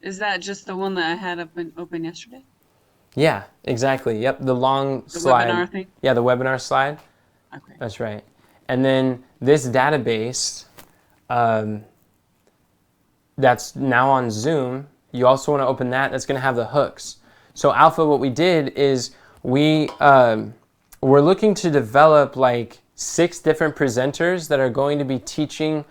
Is that just the one that I had open yesterday? Yeah, exactly. Yep, the long The slide. webinar thing? Yeah, the webinar slide. Okay. That's right. And then this database um, that's now on Zoom, you also want to open that. That's going to have the hooks. So Alpha, what we did is we're looking to develop like 6 different presenters that are going to be teaching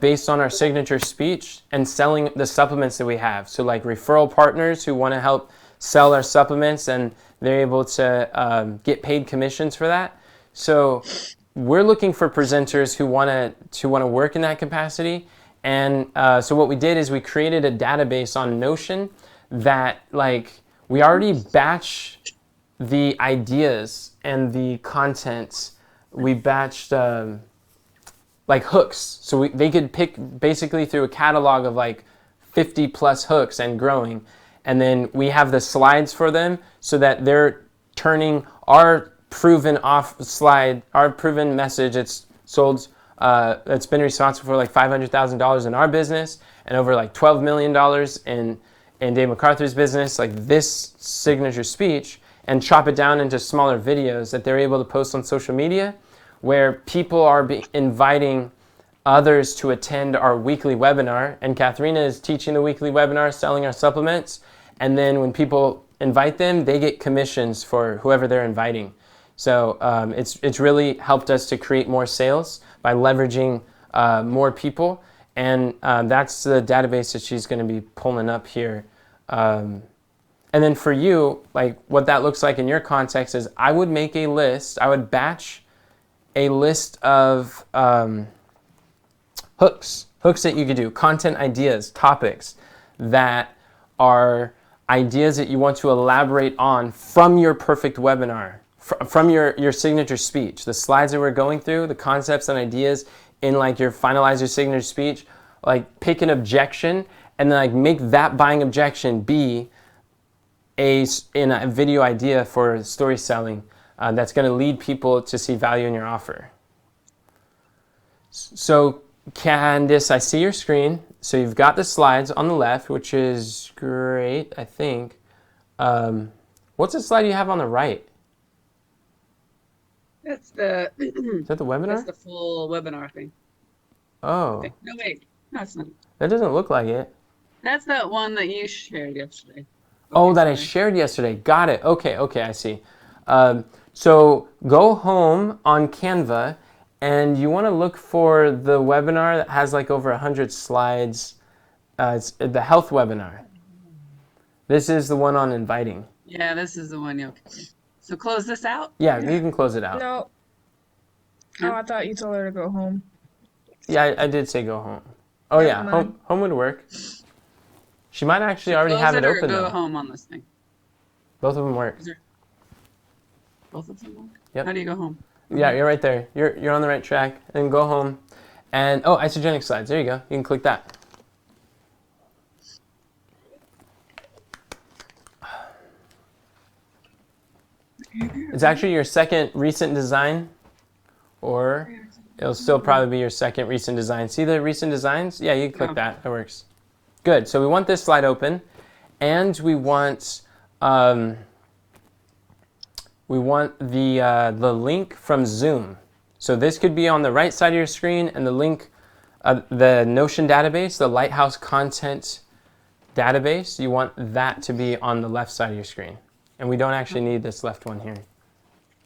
based on our signature speech and selling the supplements that we have. So like referral partners who want to help sell our supplements and they're able to get paid commissions for that. So we're looking for presenters who want to work in that capacity. And so what we did is we created a database on Notion that like we already batch the ideas and the contents. We batched like hooks, so they could pick basically through a catalog of like 50 plus hooks and growing. And then we have the slides for them so that they're turning our proven off slide, our proven message. It's sold, it's been responsible for like $500,000 in our business and over like $12 million in Dave MacArthur's business, like this signature speech, and chop it down into smaller videos that they're able to post on social media where people are inviting others to attend our weekly webinar. And Katharina is teaching the weekly webinar, selling our supplements. And then when people invite them, they get commissions for whoever they're inviting. So it's really helped us to create more sales by leveraging more people. And that's the database that she's going to be pulling up here. And then for you, like what that looks like in your context is I would make a list, I would batch a list of hooks that you could do, content ideas, topics that are ideas that you want to elaborate on from your perfect webinar, from your signature speech, the slides that we're going through, the concepts and ideas in like your finalize your signature speech, like pick an objection and then like make that buying objection be in a video idea for story selling that's going to lead people to see value in your offer. So Candice, I see your screen. So you've got the slides on the left, which is great, I think. What's the slide you have on the right? That's the Is that the webinar? that's the full webinar thing. Oh, No, wait. No, it's not. that doesn't look like it. That's that one that you shared yesterday. Oh, that I shared yesterday. Got it. Okay, I see. So go home on Canva and you want to look for the webinar that has like over 100 slides. It's the health webinar. This is the one on inviting. Yeah, this is the one. Okay. So close this out? Yeah, you can close it out. No. Oh, I thought you told her to go home. Yeah, I did say go home. Oh yeah, home would work. She might actually already have it open though. Go home on this thing. Both of them work. Both of them work? Yep. How do you go home? Yeah, you're right there. You're on the right track. And go home. And oh, isogenic slides. There you go. You can click that. It's actually your second recent design, or it'll still probably be your second recent design. See the recent designs? Yeah, you can click that. That works. Good. So we want this slide open, and we want the link from Zoom. So this could be on the right side of your screen, and the link, the Notion database, the Lighthouse content database, you want that to be on the left side of your screen. And we don't actually need this left one here.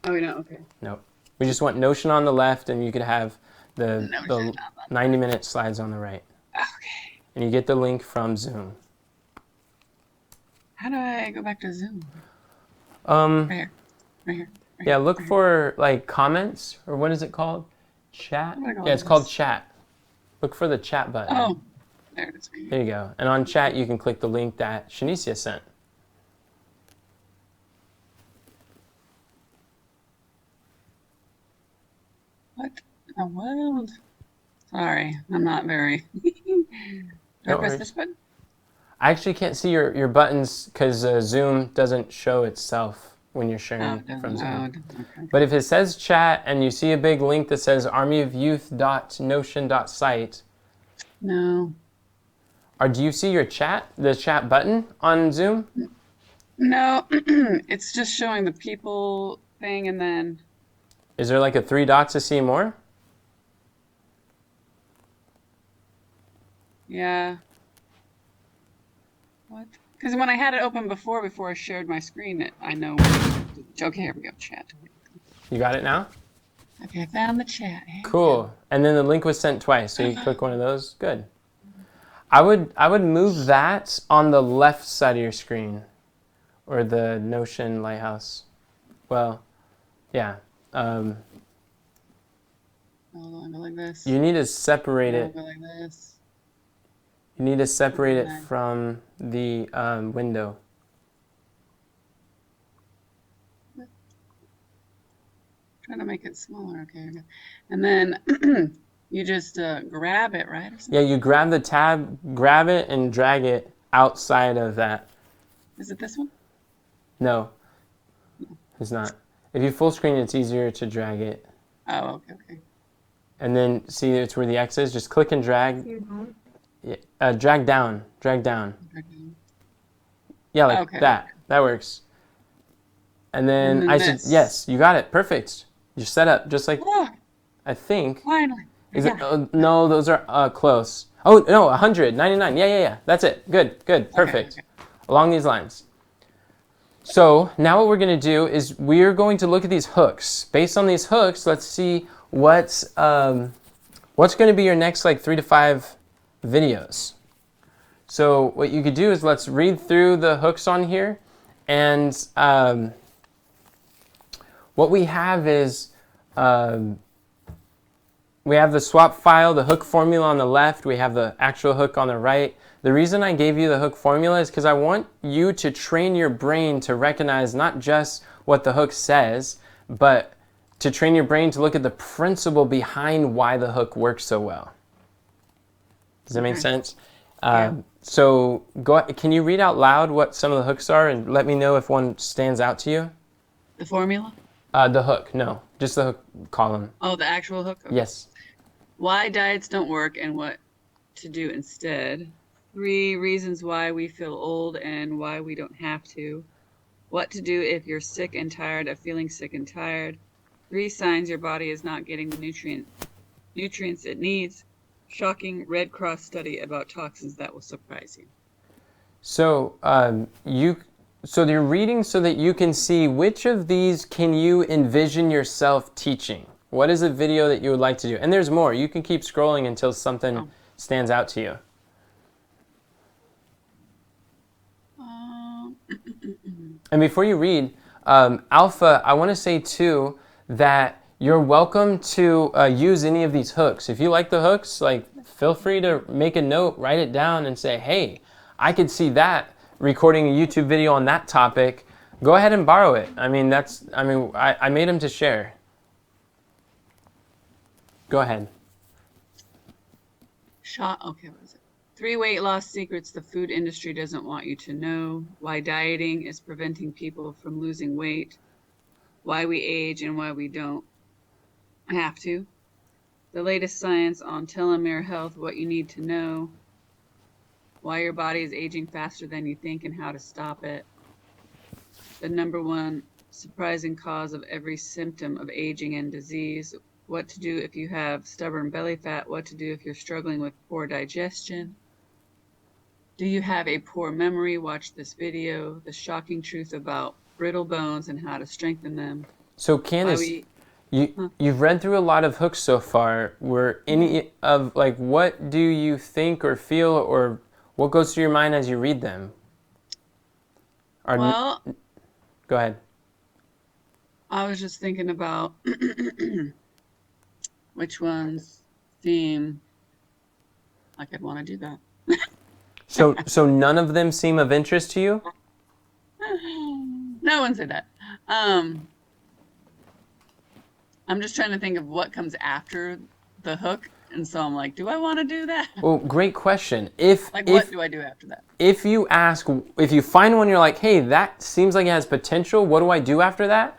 Oh, we don't? Okay. Nope. We just want Notion on the left, and you could have the 90-minute slides on the right. Okay. And you get the link from Zoom. How do I go back to Zoom? Right here. Right here. Yeah, look for like comments, or what is it called? Chat? Yeah, it's called chat. Look for the chat button. Oh, there it is. There you go. And on chat, you can click the link that Shanicia sent. What in the world? Sorry, I'm not very. Do I press this button? I actually can't see your buttons because Zoom doesn't show itself when you're sharing from Zoom. Okay. But if it says chat and you see a big link that says armyofyouth.notion.site. No. Do you see your chat, the chat button on Zoom? No, it's just showing the people thing, and then Is there like a 3 dots to see more? yeah. What? Because when I had it open before I shared my screen, I know. Okay, here we go. Chat. You got it now? Okay, I found the chat. Here we go. Cool. And then the link was sent twice, so you click one of those. Good. I would move that on the left side of your screen, or the Notion Lighthouse. Well, yeah. Hold on, go like this. You need to separate it. Go like this. You need to separate it from the window. Trying to make it smaller. Okay, here we go. And then you just grab it, right? Or something? Yeah, you grab the tab, grab it, and drag it outside of that. Is it this one? No, it's not. If you full screen, it's easier to drag it. Oh, okay. And then see it's where the X is. Just click and drag. You don't? Yeah, drag down. Drag down. Yeah, like Okay. that. That works. And then And then I said, this. yes, you got it. Perfect. You're set up just like, Look, I think. finally. Is Yeah. it? No, those are close. Oh, no, 199. Yeah. That's it. Good. Perfect. Okay. Along these lines. So now what we're going to do is we're going to look at these hooks. Based on these hooks, let's see what's going to be your next like 3 to 5 videos. So what you could do is let's read through the hooks on here, and what we have is we have the swap file, the hook formula on the left, we have the actual hook on the right. The reason I gave you the hook formula is because I want you to train your brain to recognize not just what the hook says, but to train your brain to look at the principle behind why the hook works so well. Does that make sense? Yeah. So can you read out loud what some of the hooks are and let me know if one stands out to you? The formula? The hook, no, just the hook column. Oh, the actual hook? Okay. Yes. Why diets don't work and what to do instead. 3 reasons why we feel old and why we don't have to. What to do if you're sick and tired of feeling sick and tired. 3 signs your body is not getting the nutrients it needs. Shocking Red Cross study about toxins that will surprise you. So you're reading so that you can see which of these can you envision yourself teaching. What is a video that you would like to do? And there's more. You can keep scrolling until something stands out to you. And before you read, Alpha, I want to say too that you're welcome to use any of these hooks. If you like the hooks, like feel free to make a note, write it down, and say, hey, I could see that recording a YouTube video on that topic. Go ahead and borrow it. I made them to share. Go ahead. Okay, what is it? 3 weight loss secrets the food industry doesn't want you to know. Why dieting is preventing people from losing weight. Why we age and why we don't have to. The latest science on telomere health, what you need to know. Why your body is aging faster than you think and how to stop it. The #1 surprising cause of every symptom of aging and disease. What to do if you have stubborn belly fat. What to do if you're struggling with poor digestion. Do you have a poor memory? Watch this video. The shocking truth about brittle bones and how to strengthen them. So Candace, you've read through a lot of hooks so far. Were any of, like, what do you think or feel or what goes through your mind as you read them? Well, go ahead. I was just thinking about which ones seem like I'd want to do that. So none of them seem of interest to you? No one said that. I'm just trying to think of what comes after the hook, and so I'm like, do I want to do that? Well, great question. What do I do after that? If you find one, you're like, hey, that seems like it has potential. What do I do after that?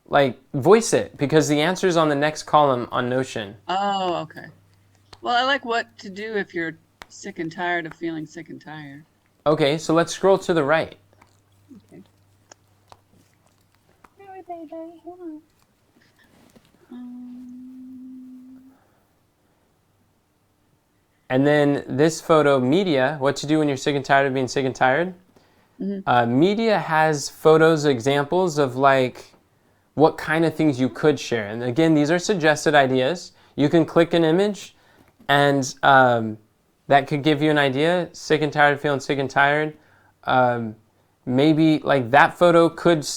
Like, voice it, because the answer is on the next column on Notion. Oh, okay. Well, I like what to do if you're Sick and tired of feeling sick and tired. Okay, so let's scroll to the right. Okay. And then this photo, media, what to do when you're sick and tired of being sick and tired. Media has photos, examples of like what kind of things you could share. And again, these are suggested ideas. You can click an image and that could give you an idea. Sick and tired of feeling sick and tired. Maybe like that photo could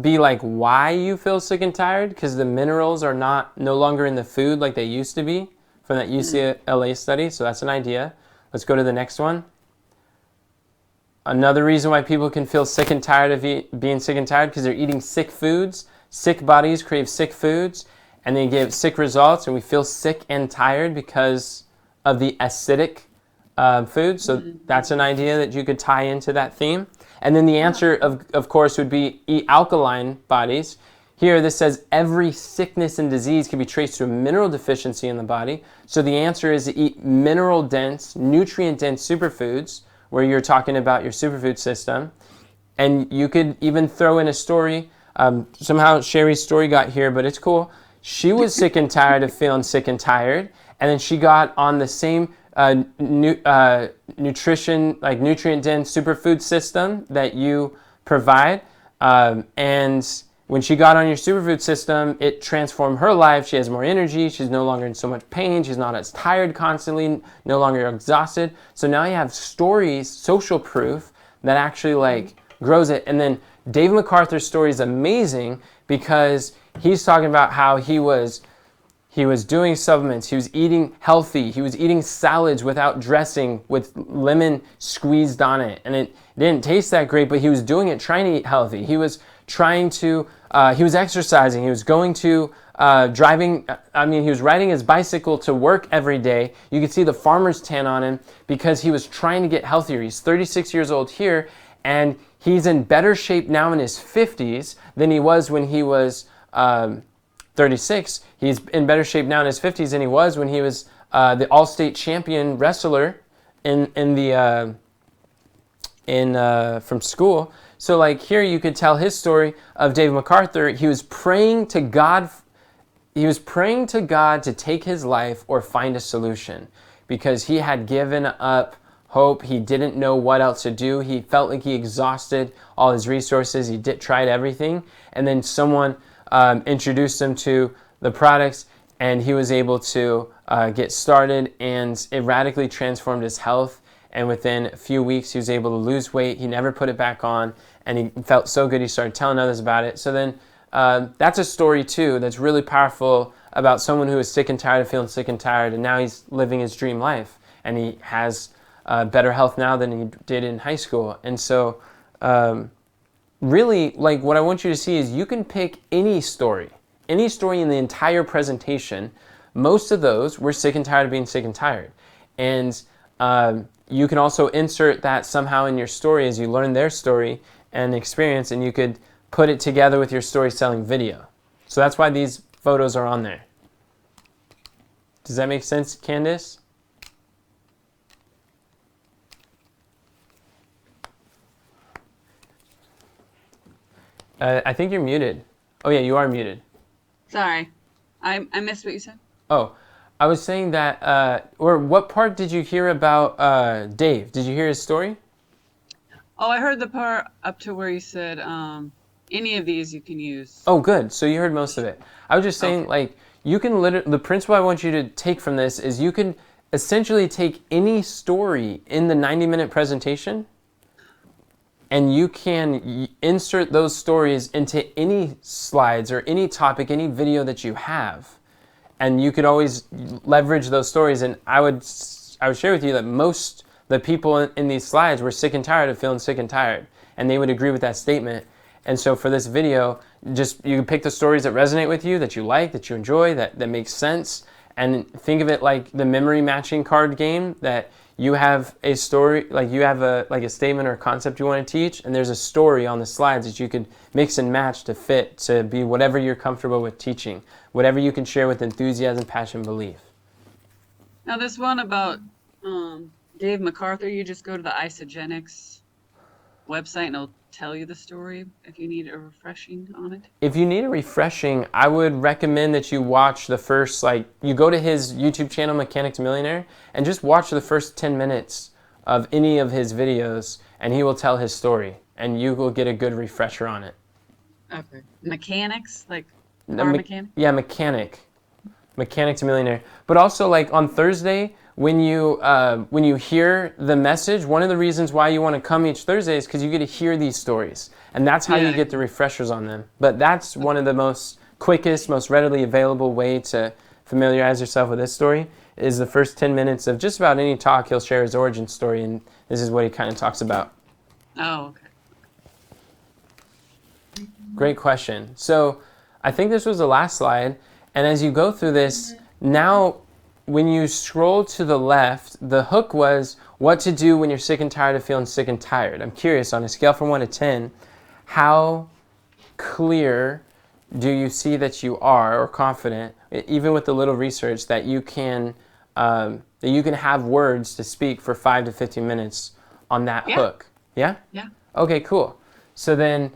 be like why you feel sick and tired, because the minerals are no longer in the food like they used to be from that UCLA study. So that's an idea. Let's go to the next one. Another reason why people can feel sick and tired of being sick and tired, because they're eating sick foods. Sick bodies crave sick foods, and they give sick results, and we feel sick and tired because of the acidic food. So that's an idea that you could tie into that theme. And then the answer, of course, would be eat alkaline bodies. Here, this says every sickness and disease can be traced to a mineral deficiency in the body. So the answer is to eat mineral-dense, nutrient-dense superfoods, where you're talking about your superfood system. And you could even throw in a story. Somehow Sherry's story got here, but it's cool. She was sick and tired of feeling sick and tired. And then she got on the same nutrition, like nutrient-dense superfood system that you provide. And when she got on your superfood system, it transformed her life. She has more energy. She's no longer in so much pain. She's not as tired constantly, no longer exhausted. So now you have stories, social proof that actually like grows it. And then Dave MacArthur's story is amazing because he's talking about how he was doing supplements, he was eating healthy, he was eating salads without dressing with lemon squeezed on it. And it didn't taste that great, but he was doing it trying to eat healthy. He was trying to, he was exercising, he was going to he was riding his bicycle to work every day. You could see the farmer's tan on him because he was trying to get healthier. He's 36 years old here, and he's in better shape now in his 50s than he was when he was 36. He's in better shape now in his 50s than he was when he was the all-state champion wrestler from school. So like here you could tell his story of Dave MacArthur. He was praying to God. He was praying to God to take his life or find a solution because he had given up hope. He didn't know what else to do. He felt like he exhausted all his resources. He tried everything. And then someone introduced him to the products, and he was able to get started, and it radically transformed his health. And within a few weeks, he was able to lose weight. He never put it back on, and he felt so good he started telling others about it. So then that's a story too that's really powerful about someone who is sick and tired of feeling sick and tired, and now he's living his dream life, and he has better health now than he did in high school. And so really, like what I want you to see is you can pick any story in the entire presentation. Most of those were sick and tired of being sick and tired. And you can also insert that somehow in your story as you learn their story and experience, and you could put it together with your storytelling video. So that's why these photos are on there. Does that make sense, Candace? I think you're muted. Oh yeah, you are muted. Sorry, I missed what you said. Oh, I was saying that, or what part did you hear about Dave? Did you hear his story? Oh, I heard the part up to where you said any of these you can use. Oh, good. So you heard most of it. I was just saying, okay. Like, you can the principle I want you to take from this is you can essentially take any story in the 90-minute presentation, and you can insert those stories into any slides or any topic, any video that you have. And you could always leverage those stories. And I would share with you that most the people in these slides were sick and tired of feeling sick and tired. And they would agree with that statement. And so for this video, just you can pick the stories that resonate with you, that you like, that you enjoy, that make sense. And think of it like the memory matching card game, that you have a story, like you have a statement or a concept you want to teach, and there's a story on the slides that you could mix and match to fit to be whatever you're comfortable with teaching, whatever you can share with enthusiasm, passion, belief. Now this one about Dave MacArthur, you just go to the Isogenics website and it'll tell you the story if you need a refreshing on it. If you need a refreshing, I would recommend that you watch the first, you go to his YouTube channel, Mechanic to Millionaire, and just watch the first 10 minutes of any of his videos, and he will tell his story, and you will get a good refresher on it. Okay. Mechanics, like car mechanic? Yeah, Mechanic to Millionaire. But also, on Thursday, when you hear the message, one of the reasons why you want to come each Thursday is because you get to hear these stories, and that's how you get the refreshers on them. But that's one of the most quickest, most readily available way to familiarize yourself with this story is the first 10 minutes of just about any talk. He'll share his origin story, and this is what he kind of talks about. Oh, okay. Great question. So I think this was the last slide, and as you go through this, now when you scroll to the left, the hook was what to do when you're sick and tired of feeling sick and tired. I'm curious, on a scale from 1 to 10, how clear do you see that you are, or confident, even with the little research, that you can have words to speak for 5 to 15 minutes on that hook? Yeah? Yeah. Okay, cool. So then,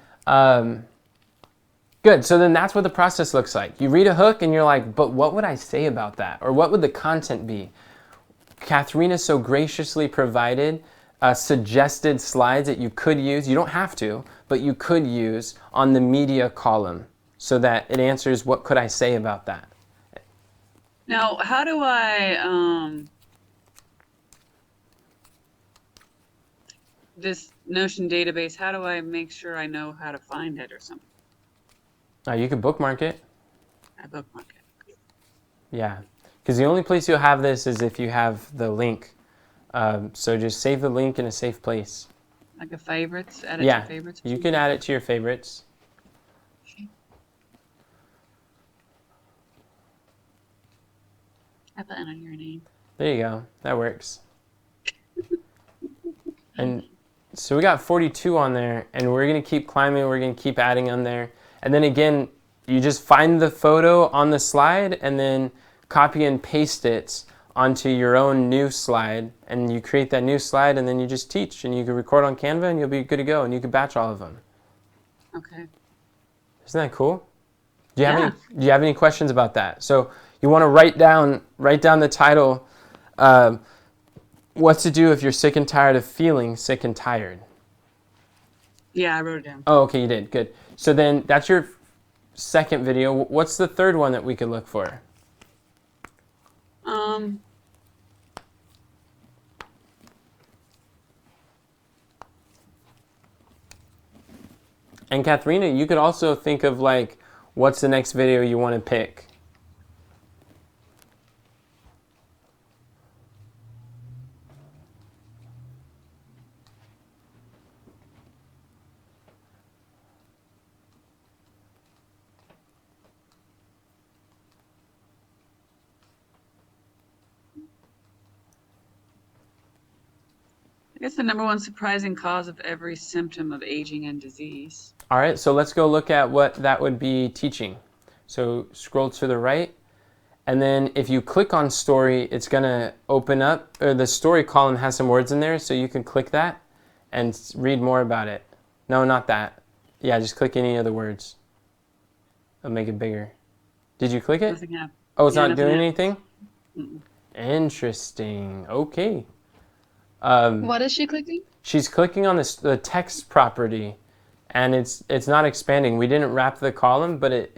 good. So then that's what the process looks like. You read a hook and you're like, but what would I say about that? Or what would the content be? Katharina so graciously provided suggested slides that you could use. You don't have to, but you could use on the media column so that it answers, what could I say about that? Now, how do I, this Notion database, how do I make sure I know how to find it or something? You could bookmark it. I bookmark it. Yeah, because the only place you'll have this is if you have the link. So just save the link in a safe place. Like a favorites, add it to favorites? You can add it to your favorites. Okay. I put in your name. There you go. That works. And so we got 42 on there, and we're going to keep climbing. We're going to keep adding on there. And then again, you just find the photo on the slide and then copy and paste it onto your own new slide. And you create that new slide, and then you just teach. And you can record on Canva, and you'll be good to go. And you can batch all of them. Okay. Isn't that cool? Do you have any questions about that? So you want to write down the title, what to do if you're sick and tired of feeling sick and tired. Yeah, I wrote it down. Oh, okay, you did. Good. So then that's your second video. What's the third one that we could look for? And Katharina, you could also think of what's the next video you want to pick? I guess the number one surprising cause of every symptom of aging and disease. All right, so let's go look at what that would be teaching. So scroll to the right, and then if you click on story, it's going to open up, or the story column has some words in there, so you can click that and read more about it. No, not that. Yeah, just click any of the words. I'll make it bigger. Did you click it? Nothing happened. Oh, it's Yeah, not nothing doing happened. anything? Interesting. Okay. What is she clicking? She's clicking on the text property, and it's not expanding. We didn't wrap the column, but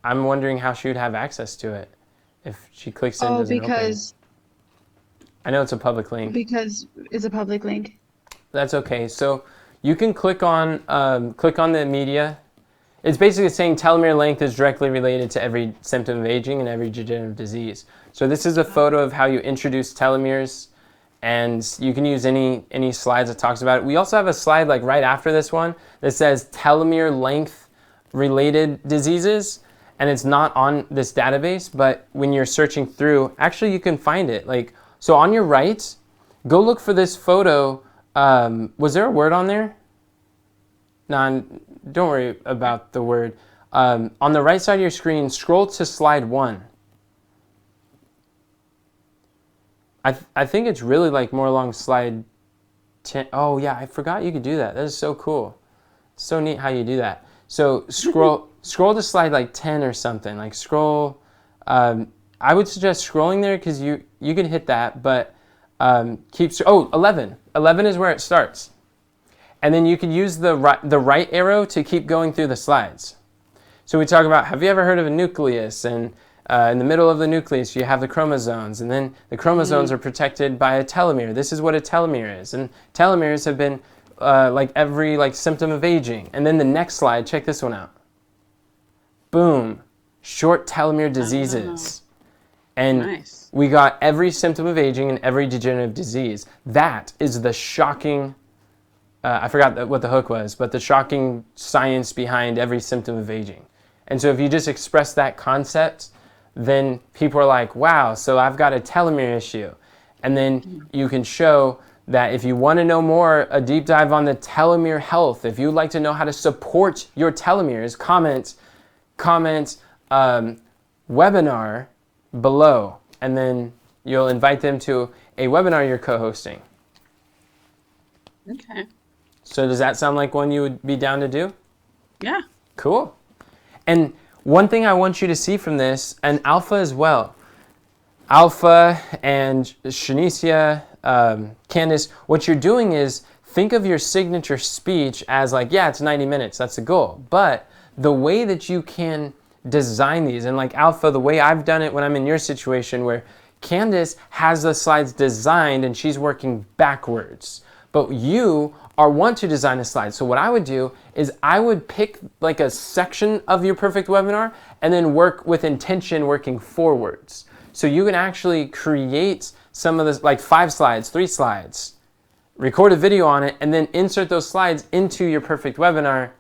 I'm wondering how she would have access to it if she clicks it. Oh, doesn't because open. I know it's a public link. because it's a public link. That's okay. So you can click on the media. It's basically saying telomere length is directly related to every symptom of aging and every degenerative disease. So this is a photo of how you introduce telomeres. And you can use any slides that talks about it. We also have a slide right after this one that says telomere length related diseases, and it's not on this database, but when you're searching through, actually you can find it. So on your right, go look for this photo. Was there a word on there? No, don't worry about the word. On the right side of your screen, scroll to slide 1. I think it's really like more along slide 10. Oh yeah, I forgot you could do that. That is so cool. So neat how you do that. So scroll to slide like 10 or something. Like scroll. I would suggest scrolling there because you can hit that, but 11. 11 is where it starts. And then you can use the right arrow to keep going through the slides. So we talk about, have you ever heard of a nucleus? And in the middle of the nucleus, you have the chromosomes. And then the chromosomes are protected by a telomere. This is what a telomere is. And telomeres have been like every symptom of aging. And then the next slide, check this one out. Boom. Short telomere diseases. And Nice. we got every symptom of aging and every degenerative disease. That is the shocking, I forgot what the hook was, but the shocking science behind every symptom of aging. And so if you just express that concept, then people are like, wow, so I've got a telomere issue. And then you can show that if you want to know more, a deep dive on the telomere health, if you'd like to know how to support your telomeres, comment webinar below, and then you'll invite them to a webinar you're co-hosting. Okay. So does that sound like one you would be down to do? Yeah. Cool. And one thing I want you to see from this, and Alpha as well, Alpha and Shanicia, Candace, what you're doing is think of your signature speech as like, yeah, it's 90 minutes, that's the goal. But the way that you can design these, and like Alpha, the way I've done it when I'm in your situation where Candace has the slides designed and she's working backwards, but you want to design a slide. So what I would do is I would pick like a section of your perfect webinar and then work with intention working forwards. So you can actually create some of this, like 5 slides, 3 slides, record a video on it, and then insert those slides into your perfect webinar,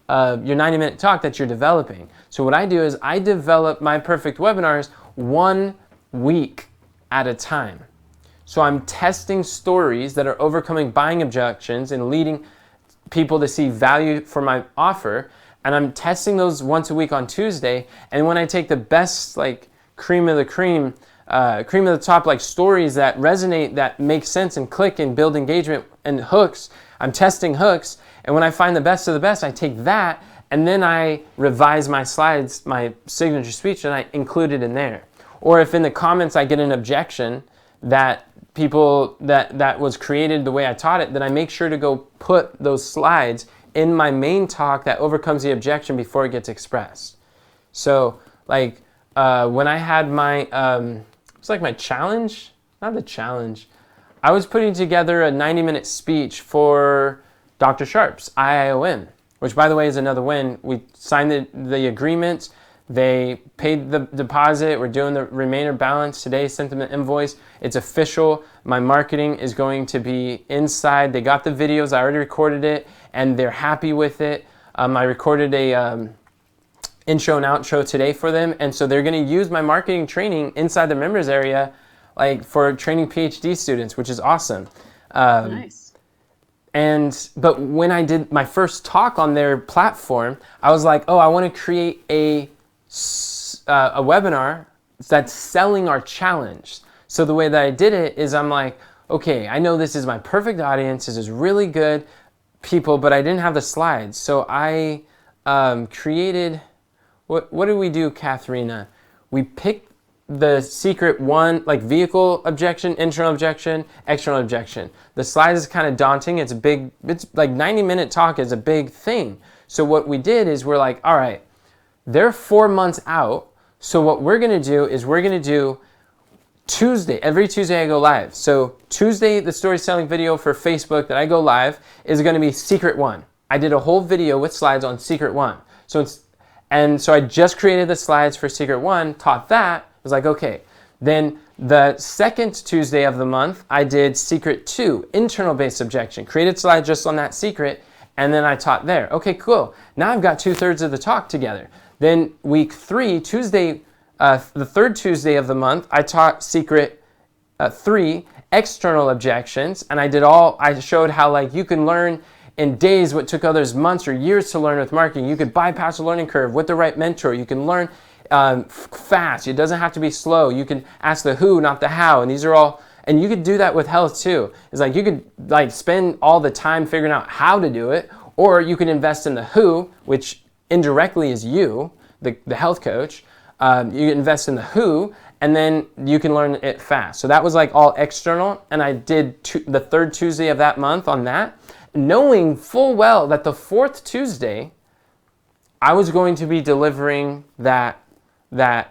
your 90-minute talk that you're developing. So what I do is I develop my perfect webinars 1 week at a time. So I'm testing stories that are overcoming buying objections and leading people to see value for my offer. And I'm testing those once a week on Tuesday. And when I take the best, like cream of the top, like stories that resonate, that make sense and click and build engagement and hooks, I'm testing hooks. And when I find the best of the best, I take that and then I revise my slides, my signature speech, and I include it in there. Or if in the comments I get an objection that that was created the way I taught it, then I make sure to go put those slides in my main talk that overcomes the objection before it gets expressed. So like when I had my, it's like my challenge, not the challenge. I was putting together a 90-minute speech for Dr. Sharp's IIOM, which by the way is another win. We signed the agreement. They paid the deposit. We're doing the remainder balance today, sent them an invoice. It's official. My marketing is going to be inside. They got the videos. I already recorded it, and they're happy with it. I recorded a intro and outro today for them, and so they're going to use my marketing training inside the members area, like for training PhD students, which is awesome. Nice. But when I did my first talk on their platform, I was like, oh, I want to create a webinar that's selling our challenge. So the way that I did it is I'm like, okay, I know this is my perfect audience. This is really good people, but I didn't have the slides. So I created, what did we do, Katharina? We picked the secret one, like vehicle objection, internal objection, external objection. The slides is kind of daunting. It's like 90-minute talk is a big thing. So what we did is we're like, all right, they're 4 months out. So what we're going to do is we're going to do Tuesday. Every Tuesday I go live. So Tuesday, the story selling video for Facebook that I go live is going to be secret 1. I did a whole video with slides on secret 1. So I just created the slides for secret 1, taught that. I was like, okay. Then the second Tuesday of the month, I did secret 2, internal based objection. Created slides just on that secret, and then I taught there. Okay, cool. Now I've got 2/3 of the talk together. Then week 3, Tuesday, the third Tuesday of the month, I taught secret 3, external objections, and I showed how like you can learn in days what took others months or years to learn with marketing. You could bypass a learning curve with the right mentor. You can learn fast. It doesn't have to be slow. You can ask the who, not the how. And And you could do that with health too. It's like you could like spend all the time figuring out how to do it, or you can invest in the who, which indirectly is you, the health coach. You invest in the who, and then you can learn it fast. So that was like all external, and I did the third Tuesday of that month on that, knowing full well that the fourth Tuesday, I was going to be delivering that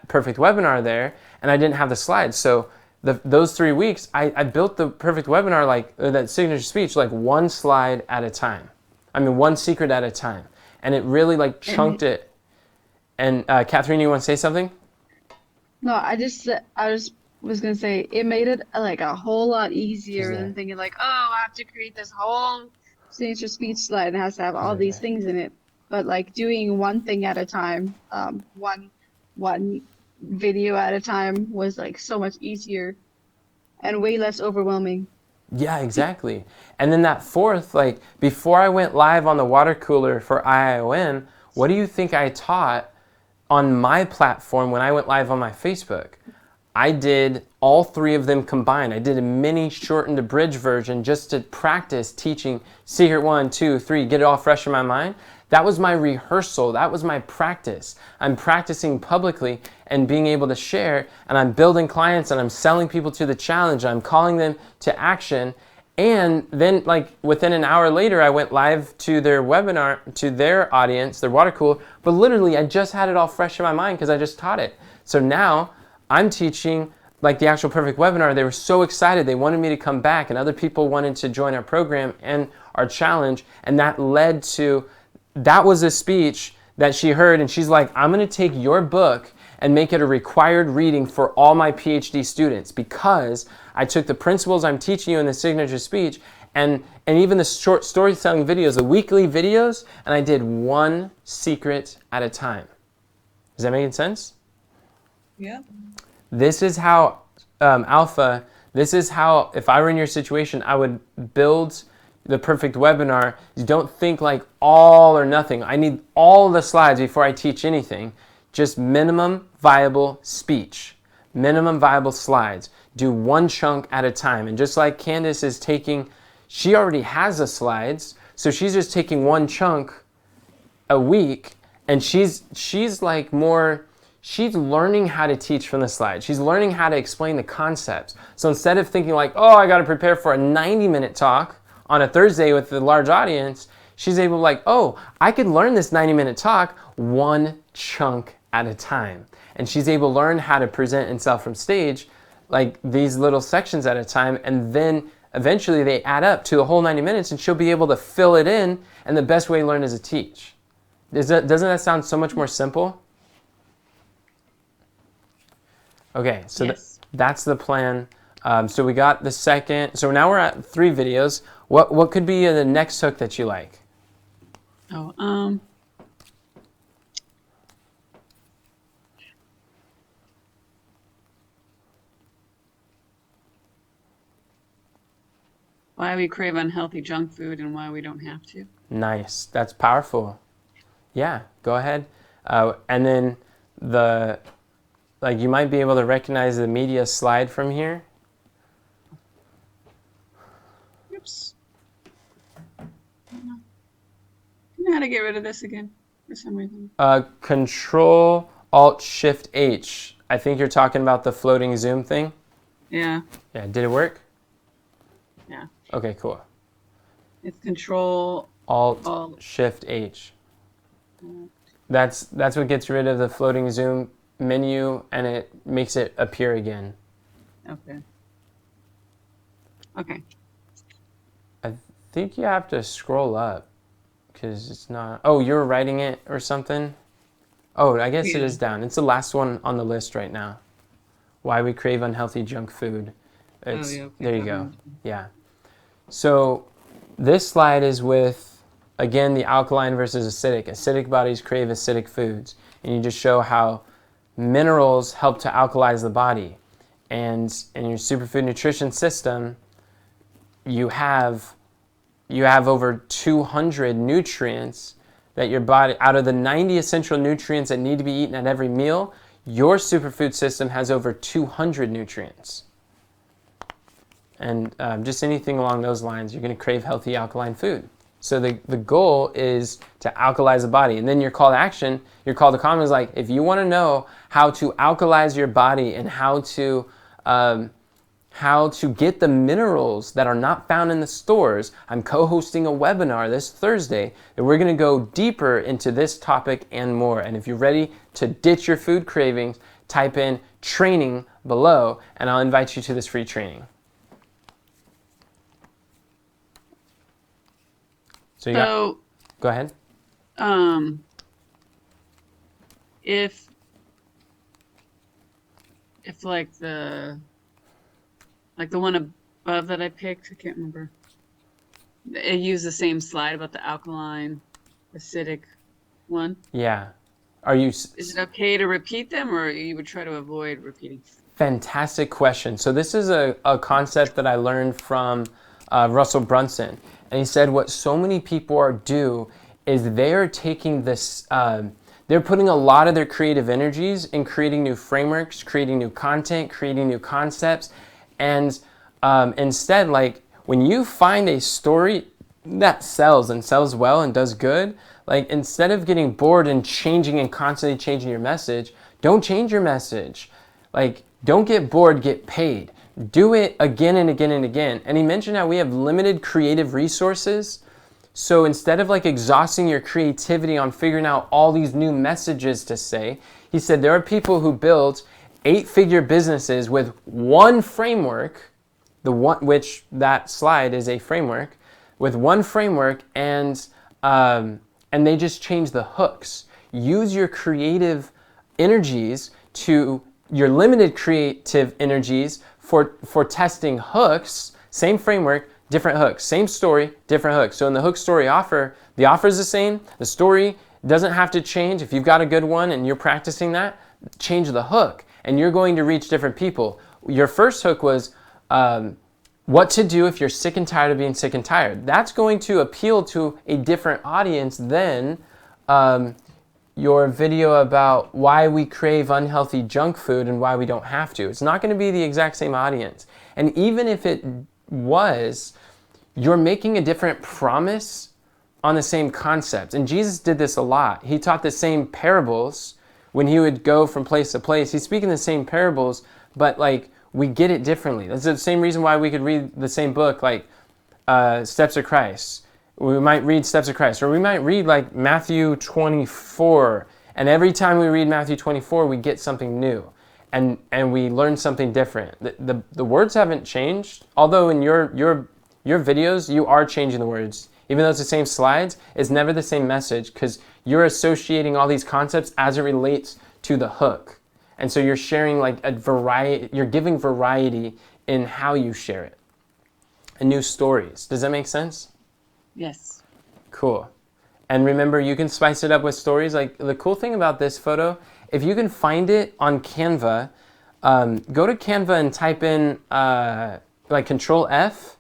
perfect webinar there, and I didn't have the slides. So those 3 weeks, I built the perfect webinar, like that signature speech, like one slide at a time. I mean, one secret at a time. And it really like chunked it. And Catherine, you want to say something? No, was gonna say it made it like a whole lot easier Yeah. than thinking like, oh, I have to create this whole signature speech slide and it has to have all these things in it. But like doing one thing at a time, one video at a time was like so much easier and way less overwhelming. Yeah, exactly. And then that fourth, like before I went live on the water cooler for IIOM, what do you think I taught on my platform when I went live on my Facebook? I did all three of them combined. I did a mini shortened abridged version just to practice teaching secret 1, 2, 3, get it all fresh in my mind. That was my rehearsal. That was my practice. I'm practicing publicly and being able to share, and I'm building clients, and I'm selling people to the challenge. I'm calling them to action. And then like within an hour later, I went live to their webinar, to their audience, their water cooler. But literally, I just had it all fresh in my mind because I just taught it. So now I'm teaching like the actual perfect webinar. They were so excited. They wanted me to come back, and other people wanted to join our program and our challenge. And that led to, that was a speech that she heard, and she's like, I'm going to take your book and make it a required reading for all my PhD students, because I took the principles I'm teaching you in the signature speech and even the short storytelling videos, the weekly videos, and I did one secret at a time. Is that making sense? Yeah. This is how, Alpha, this is how, if I were in your situation, I would build the perfect webinar. You don't think like all or nothing. I need all the slides before I teach anything. Just minimum viable speech, minimum viable slides. Do one chunk at a time. And just like Candace is taking, she already has the slides, so she's just taking one chunk a week, and she's like more, she's learning how to teach from the slides. She's learning how to explain the concepts. So instead of thinking like, oh, I got to prepare for a 90-minute talk on a Thursday with a large audience, she's able to like, oh, I could learn this 90-minute talk one chunk at a time. And she's able to learn how to present and sell from stage, like these little sections at a time, and then eventually they add up to the whole 90 minutes, and she'll be able to fill it in, and the best way to learn is to teach. Doesn't that sound so much more simple? Okay, so Yes. that's the plan. So we got the second, so now we're at 3 videos. What could be the next hook that you like? Oh, why we crave unhealthy junk food and why we don't have to. Nice, that's powerful. Yeah, go ahead. And then you might be able to recognize the media slide from here. Oops. I don't know how to get rid of this again for some reason. Control Alt Shift H. I think you're talking about the floating zoom thing. Yeah. Yeah, did it work? Yeah. Okay, cool. It's Control Alt Shift H. That's what gets rid of the floating zoom menu, and it makes it appear again. Okay. Okay. I think you have to scroll up because it's not. Oh, you're writing it or something? Oh, I guess it is down. It's the last one on the list right now. Why we crave unhealthy junk food. It's, yeah, okay, there you that go. one. Yeah. So this slide is with, again, the alkaline versus acidic. Acidic bodies crave acidic foods. And you just show how minerals help to alkalize the body. And in your superfood nutrition system, you have over 200 nutrients that your body, out of the 90 essential nutrients that need to be eaten at every meal, your superfood system has over 200 nutrients. and just anything along those lines, you're going to crave healthy alkaline food. So the goal is to alkalize the body. And then your call to action, your call to comment is like, if you want to know how to alkalize your body and how to get the minerals that are not found in the stores, I'm co-hosting a webinar this Thursday that we're going to go deeper into this topic and more. And if you're ready to ditch your food cravings, type in training below and I'll invite you to this free training. So go ahead. If like the one above that I picked, I can't remember. It used the same slide about the alkaline, acidic one. Yeah. Is it okay to repeat them, or you would try to avoid repeating? Fantastic question. So this is a concept that I learned from Russell Brunson. And he said what so many people do is they are taking this, they're putting a lot of their creative energies in creating new frameworks, creating new content, creating new concepts. And instead, like when you find a story that sells and sells well and does good, like instead of getting bored and changing and constantly changing your message, don't change your message. Like don't get bored, get paid. Do it again and again and again. And he mentioned how we have limited creative resources. So instead of like exhausting your creativity on figuring out all these new messages to say, he said there are people who build 8-figure businesses with one framework, which that slide is a framework, with one framework, and they just change the hooks. Use your creative energies to your limited creative energies for testing hooks, same framework, different hooks, same story, different hooks. So in the hook story offer, the offer is the same, the story doesn't have to change. If you've got a good one and you're practicing that, change the hook and you're going to reach different people. Your first hook was what to do if you're sick and tired of being sick and tired. That's going to appeal to a different audience than your video about why we crave unhealthy junk food and why we don't have to. It's not going to be the exact same audience. And even if it was, you're making a different promise on the same concept. And Jesus did this a lot. He taught the same parables when he would go from place to place. He's speaking the same parables, but like we get it differently. That's the same reason why we could read the same book, like Steps of Christ. We might read Steps of Christ, or we might read like Matthew 24. And every time we read Matthew 24, we get something new. And we learn something different. The words haven't changed, although in your videos, you are changing the words. Even though it's the same slides, it's never the same message because you're associating all these concepts as it relates to the hook. And so you're sharing like a variety, you're giving variety in how you share it. And new stories. Does that make sense? Yes. Cool. And remember, you can spice it up with stories. Like the cool thing about this photo, if you can find it on Canva, go to Canva and type in like Control F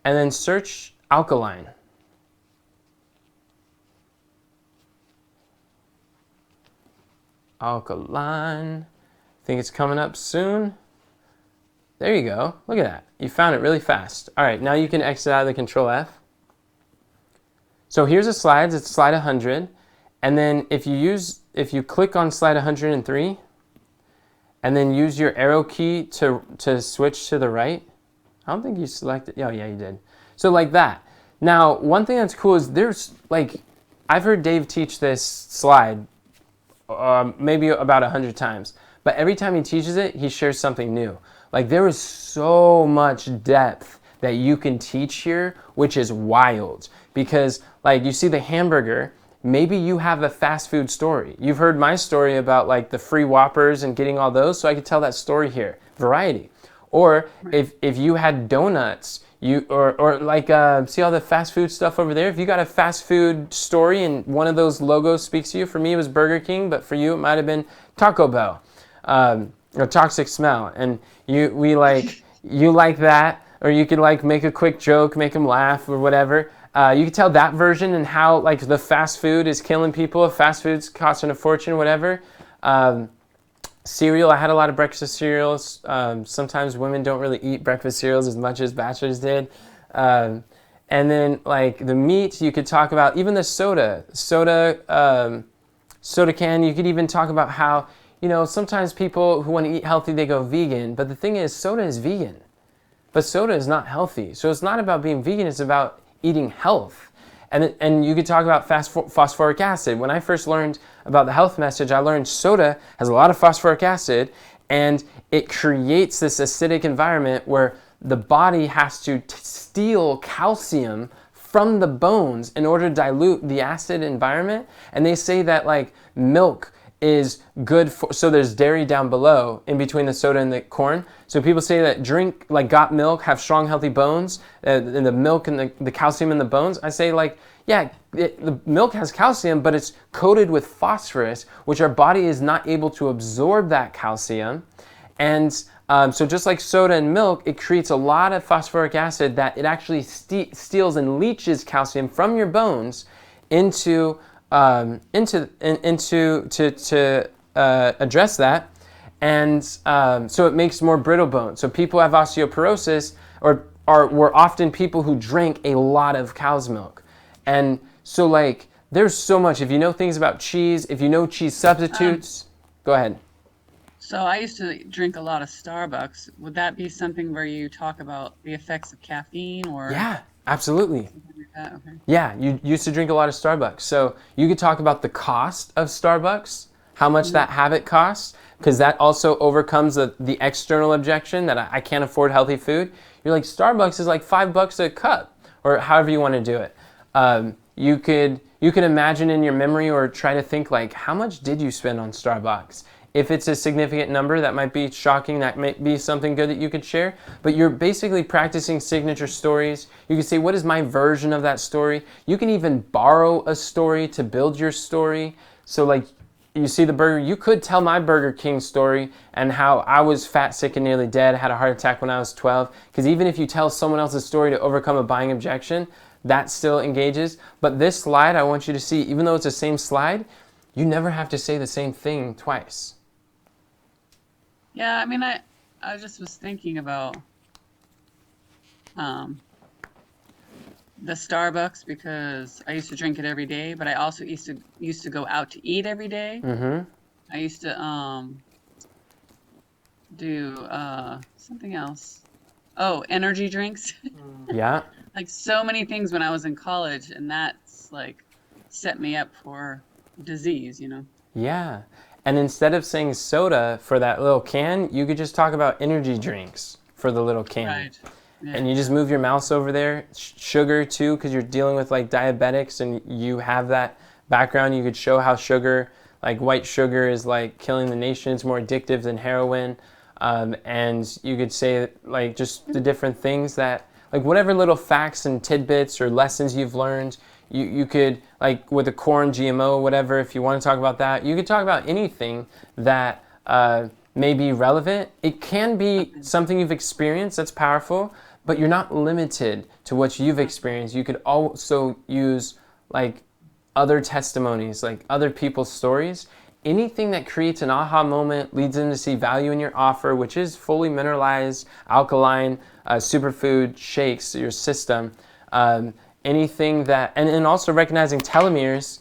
and then search alkaline. Alkaline. I think it's coming up soon. There you go. Look at that. You found it really fast. All right, now you can exit out of the Control F. So here's the slides. It's slide 100. And then if you click on slide 103 and then use your arrow key to switch to the right. I don't think you selected. Oh, yeah, you did. So like that. Now, one thing that's cool is there's like, I've heard Dave teach this slide maybe about 100 times. But every time he teaches it, he shares something new. Like there is so much depth that you can teach here, which is wild. Because like you see the hamburger, maybe you have a fast food story. You've heard my story about like the free Whoppers and getting all those, so I could tell that story here. Variety. Or if you had donuts, or like see all the fast food stuff over there? If you got a fast food story and one of those logos speaks to you, for me it was Burger King, but for you it might have been Taco Bell, or Toxic Smell, and you like that, or you could like make a quick joke, make them laugh or whatever. You could tell that version and how like the fast food is killing people, if fast food's costing a fortune, whatever. cereal. I had a lot of breakfast cereals. Sometimes women don't really eat breakfast cereals as much as bachelors did. Um, and then like the meat, you could talk about even the soda can. You could even talk about how, sometimes people who want to eat healthy, they go vegan. But the thing is, soda is vegan. But soda is not healthy. So it's not about being vegan, it's about eating health. And you could talk about phosphoric acid. When I first learned about the health message, I learned soda has a lot of phosphoric acid, and it creates this acidic environment where the body has to steal calcium from the bones in order to dilute the acid environment. And they say that like milk is good for, so there's dairy down below in between the soda and the corn. So people say that drink like got milk, have strong healthy bones, and the milk and the calcium in the bones. I say like, yeah, the milk has calcium, but it's coated with phosphorus, which our body is not able to absorb that calcium. And so just like soda and milk, it creates a lot of phosphoric acid that it actually steals and leaches calcium from your bones to address that, and so it makes more brittle bones. So people who have osteoporosis were often people who drank a lot of cow's milk, and so like there's so much. If you know things about cheese, if you know cheese substitutes, go ahead. So I used to drink a lot of Starbucks. Would that be something where you talk about the effects of caffeine or? Yeah, absolutely. Something like that? Okay. Yeah, you used to drink a lot of Starbucks. So you could talk about the cost of Starbucks, how much that habit costs, because that also overcomes the external objection that I can't afford healthy food. You're like, Starbucks is like $5 a cup, or however you want to do it. You could imagine in your memory or try to think like, how much did you spend on Starbucks? If it's a significant number, that might be shocking. That might be something good that you could share. But you're basically practicing signature stories. You can say, what is my version of that story? You can even borrow a story to build your story. So like, you see the burger, you could tell my Burger King story and how I was fat, sick, and nearly dead, had a heart attack when I was 12. Because even if you tell someone else's story to overcome a buying objection, that still engages. But this slide, I want you to see, even though it's the same slide, you never have to say the same thing twice. Yeah, I mean, I just was thinking about the Starbucks because I used to drink it every day, but I also used to go out to eat every day. Mm-hmm. I used to do something else. Oh, energy drinks. Yeah. Like so many things when I was in college, and that's like set me up for disease, Yeah. And instead of saying soda for that little can, you could just talk about energy drinks for the little can. Right. Yeah. And you just move your mouse over there. Sugar too, because you're dealing with like diabetics and you have that background. You could show how sugar, like white sugar, is like killing the nation. It's more addictive than heroin. And you could say like just the different things that, like whatever little facts and tidbits or lessons you've learned, you could, like with the corn, GMO, whatever, if you want to talk about that, you could talk about anything that may be relevant. It can be something you've experienced that's powerful, but you're not limited to what you've experienced. You could also use like other testimonies, like other people's stories. Anything that creates an aha moment, leads them to see value in your offer, which is fully mineralized, alkaline, superfood shakes, your system. Anything that, and also recognizing telomeres.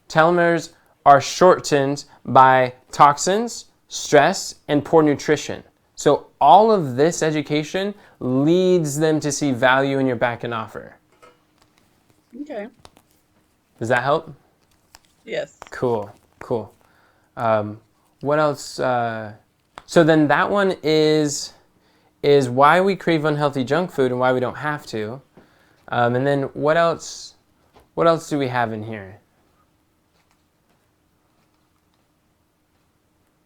Telomeres are shortened by toxins, stress, and poor nutrition. So all of this education leads them to see value in your back end offer. Okay. Does that help? Yes. Cool. What else? So then that one is why we crave unhealthy junk food and why we don't have to. And then what else do we have in here?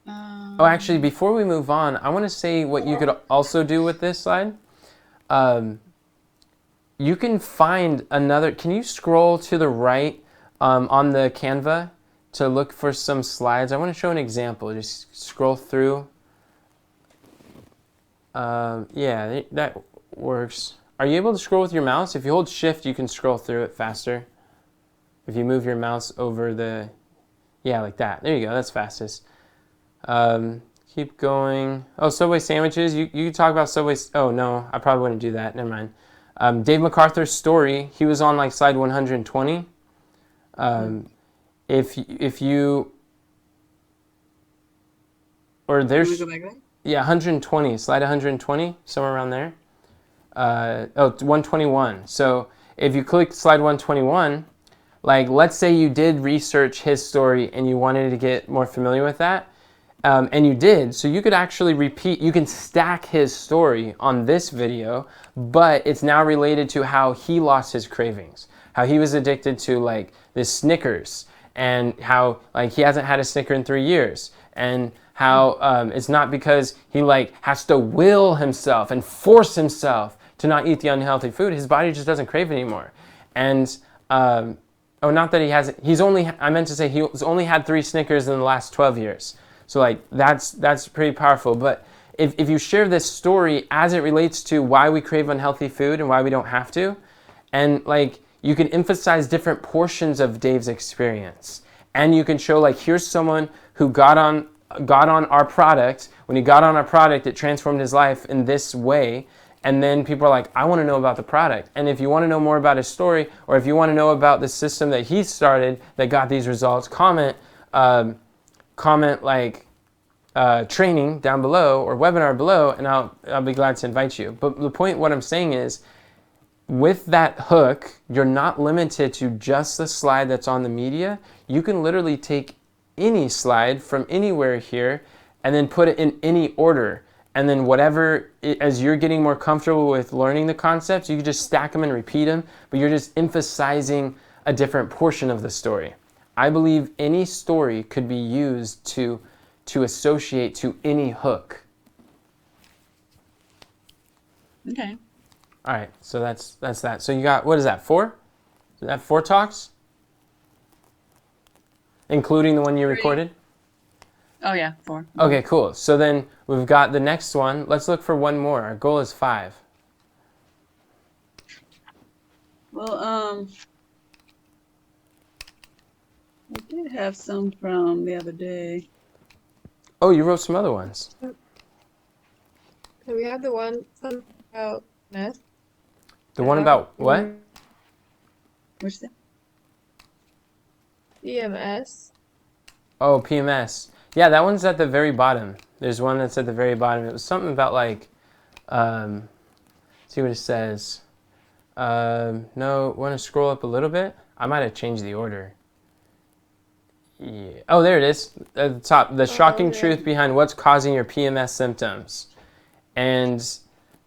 Oh, actually, before we move on, I want to say what you could also do with this slide. You can find another. Can you scroll to the right on the Canva to look for some slides? I want to show an example. Just scroll through. Yeah, that works. Are you able to scroll with your mouse? If you hold shift, you can scroll through it faster. If you move your mouse over yeah, like that. There you go, that's fastest. Keep going. Oh, Subway sandwiches. You can talk about Subway. Oh no, I probably wouldn't do that. Never mind. Dave MacArthur's story. He was on like slide 120. If you or Can we there's go back there? yeah 120 slide 120 somewhere around there. 121. So if you click slide 121, like let's say you did research his story and you wanted to get more familiar with that. And you did, so you could actually repeat, you can stack his story on this video, but it's now related to how he lost his cravings, how he was addicted to like this Snickers, and how like he hasn't had a Snicker in 3 years, and how it's not because he like has to will himself and force himself to not eat the unhealthy food, his body just doesn't crave it anymore. And not that he hasn't, I meant to say he's only had 3 Snickers in the last 12 years. So like that's pretty powerful. But if you share this story as it relates to why we crave unhealthy food and why we don't have to, and like you can emphasize different portions of Dave's experience, and you can show like here's someone who got on our product. When he got on our product, it transformed his life in this way. And then people are like, I want to know about the product. And if you want to know more about his story, or if you want to know about the system that he started that got these results, comment like training down below or webinar below, and I'll be glad to invite you. But the point, what I'm saying is, with that hook, you're not limited to just the slide that's on the media. You can literally take any slide from anywhere here and then put it in any order. And then whatever, as you're getting more comfortable with learning the concepts, you can just stack them and repeat them, but you're just emphasizing a different portion of the story. I believe any story could be used to associate to any hook. Okay. All right, so that's that. So you got, what is that, 4? Is that 4 talks? Including the one you 3. recorded? Oh yeah, 4. Okay, cool. So then we've got the next one. Let's look for one more. Our goal is 5. Well, I did have some from the other day. Oh, you wrote some other ones. So we have the one about meth. The one about what? What's that? EMS. Oh, PMS. Yeah, that one's at the very bottom. There's one that's at the very bottom. It was something about like, see what it says. No, want to scroll up a little bit? I might have changed the order. Yeah. Oh, there it is. At the top. The shocking truth behind what's causing your PMS symptoms. And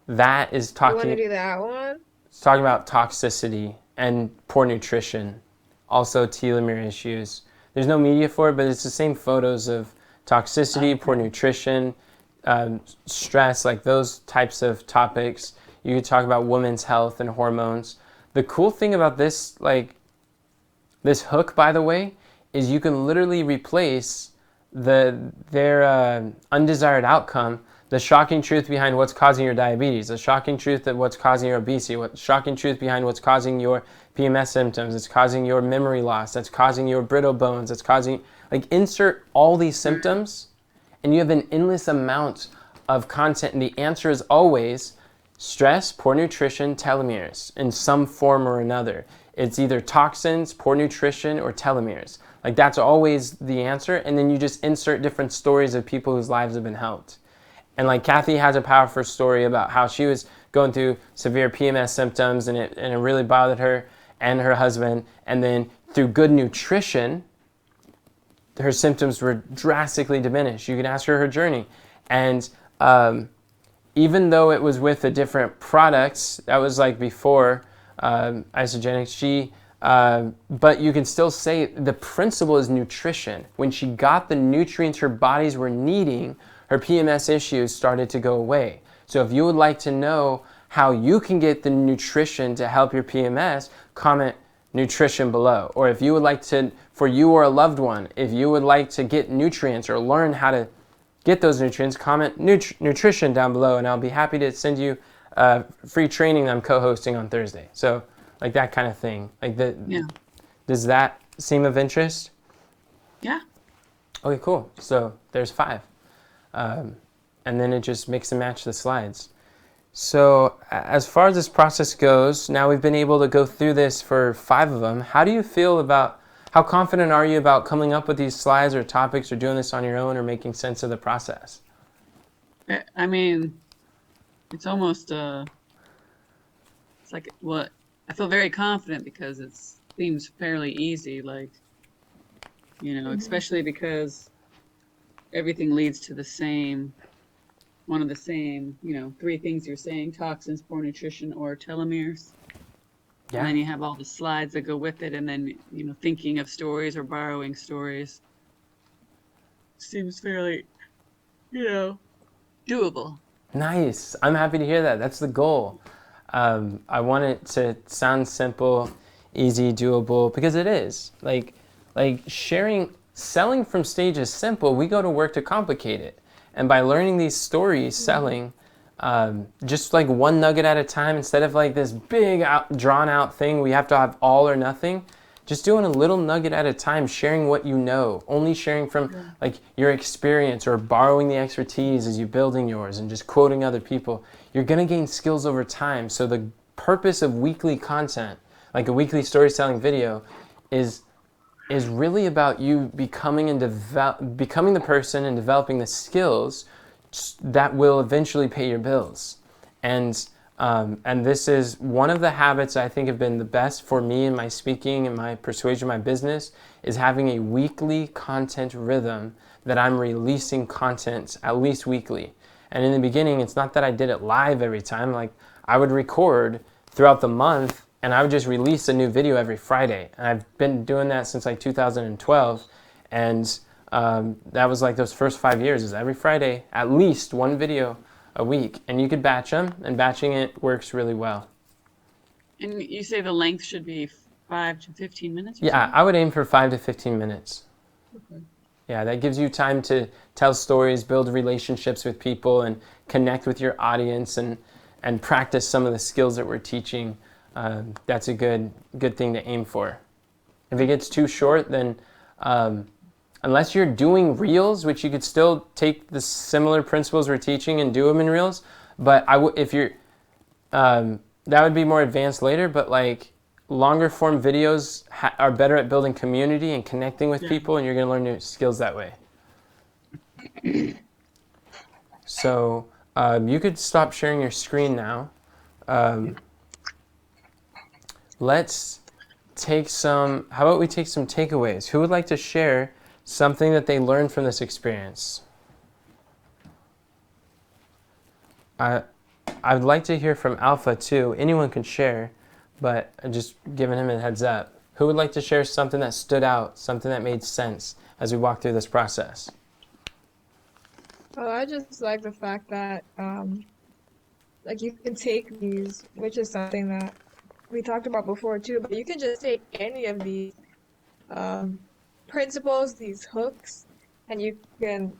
that is You want to talking, do that one? it's talking about toxicity and poor nutrition. Also telomere issues. There's no media for it, but it's the same photos of toxicity, poor nutrition, stress, like those types of topics. You could talk about women's health and hormones. The cool thing about this, like this hook, by the way, is you can literally replace their undesired outcome, the shocking truth behind what's causing your diabetes, the shocking truth of what's causing your obesity, what shocking truth behind what's causing your PMS symptoms, it's causing your memory loss, that's causing your brittle bones, it's causing, like insert all these symptoms, and you have an endless amount of content, and the answer is always stress, poor nutrition, telomeres in some form or another. It's either toxins, poor nutrition, or telomeres. Like that's always the answer, and then you just insert different stories of people whose lives have been helped. And like Kathy has a powerful story about how she was going through severe PMS symptoms, and it really bothered her and her husband, and then through good nutrition, her symptoms were drastically diminished. You can ask her journey. And even though it was with a different products, that was like before isogenics, but you can still say the principle is nutrition. When she got the nutrients her bodies were needing, her PMS issues started to go away. So if you would like to know how you can get the nutrition to help your PMS, comment nutrition below. Or if you would like to, for you or a loved one, if you would like to get nutrients or learn how to get those nutrients, comment nutrition down below, and I'll be happy to send you free training I'm co-hosting on Thursday. So like that kind of thing. Like that. Yeah. Does that seem of interest? Yeah. Okay, cool. So there's 5. And then it just mix and match the slides. So as far as this process goes, now we've been able to go through this for 5 of them. How do you feel about, how confident are you about coming up with these slides or topics or doing this on your own or making sense of the process? I mean, it's almost it's like what I feel very confident because it seems fairly easy, like, especially because everything leads to the same, one of the same, 3 things you're saying: toxins, poor nutrition, or telomeres. Yeah. And then you have all the slides that go with it, and then, thinking of stories or borrowing stories. Seems fairly, doable. Nice. I'm happy to hear that. That's the goal. I want it to sound simple, easy, doable, because it is. Like selling from stage is simple. We go to work to complicate it. And by learning these stories, selling, just like one nugget at a time, instead of like this big drawn out thing, we have to have all or nothing. Just doing a little nugget at a time, sharing what you know, only sharing from like your experience or borrowing the expertise as you're building yours and just quoting other people. You're going to gain skills over time. So the purpose of weekly content, like a weekly storytelling video, is really about you becoming the person and developing the skills that will eventually pay your bills. And this is one of the habits I think have been the best for me in my speaking and my persuasion, my business, is having a weekly content rhythm that I'm releasing content at least weekly. And in the beginning, it's not that I did it live every time. Like, I would record throughout the month and I would just release a new video every Friday. And I've been doing that since like 2012. And that was like those first 5 years, is every Friday, at least one video a week. And you could batch them, and batching it works really well. And you say the length should be 5 to 15 minutes? Yeah, I would aim for 5 to 15 minutes. Okay. Yeah, that gives you time to tell stories, build relationships with people, and connect with your audience, and practice some of the skills that we're teaching. That's a good thing to aim for. If it gets too short, then unless you're doing reels, which you could still take the similar principles we're teaching and do them in reels, but if you're that would be more advanced later. But like longer form videos are better at building community and connecting with people, and you're going to learn new skills that way. So you could stop sharing your screen now. Let's take some. How about we take some takeaways? Who would like to share something that they learned from this experience? I'd like to hear from Alpha too. Anyone can share, but I'm just giving him a heads up. Who would like to share something that stood out, something that made sense as we walk through this process? Well, I just like the fact that like you can take these, which is something that we talked about before too, but you can just take any of these principles, these hooks, and you can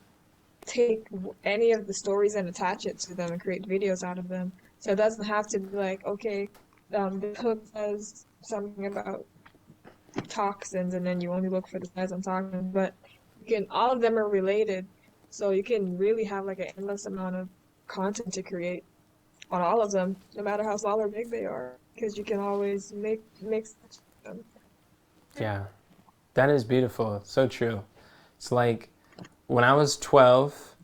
take any of the stories and attach it to them and create videos out of them. So it doesn't have to be like, okay, this hook says something about toxins, and then you only look for the size on toxins, but all of them are related. So you can really have like an endless amount of content to create on all of them, no matter how small or big they are, because you can always mix them. Yeah, that is beautiful. So true. It's like when I was 12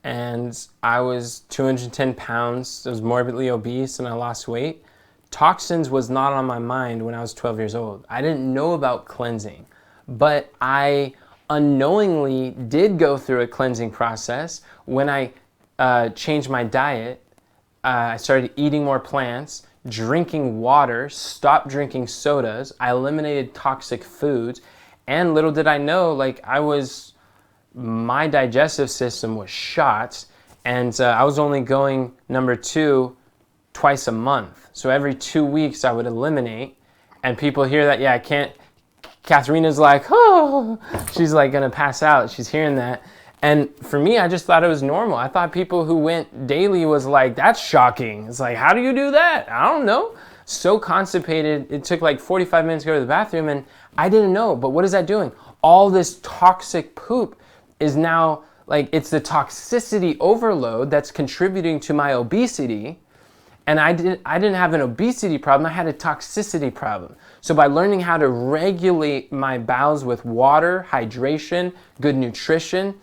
and I was 210 pounds, I was morbidly obese and I lost weight. Toxins was not on my mind when I was 12 years old. I didn't know about cleansing, but I unknowingly did go through a cleansing process when I changed my diet. I started eating more plants, drinking water, stopped drinking sodas. I eliminated toxic foods, and little did I know, like my digestive system was shot, and I was only going number 2 twice a month. So every 2 weeks I would eliminate, and people hear that, I can't. Katharina's like, oh, she's like gonna pass out. She's hearing that. And for me, I just thought it was normal. I thought people who went daily was like, that's shocking. It's like, how do you do that? I don't know. So constipated, it took like 45 minutes to go to the bathroom, and I didn't know. But what is that doing? All this toxic poop is now like it's the toxicity overload that's contributing to my obesity. And I didn't have an obesity problem, I had a toxicity problem. So by learning how to regulate my bowels with water, hydration, good nutrition,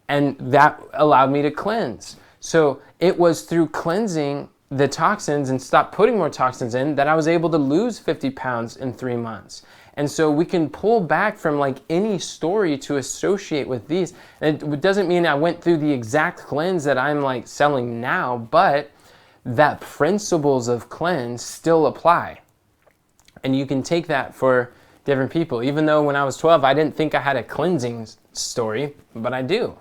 and that allowed me to cleanse. So it was through cleansing the toxins and stop putting more toxins in that I was able to lose 50 pounds in 3 months. And so we can pull back from like any story to associate with these. And it doesn't mean I went through the exact cleanse that I'm like selling now, but that principles of cleanse still apply. And you can take that for different people. Even though when I was 12, I didn't think I had a cleansing story, but I do.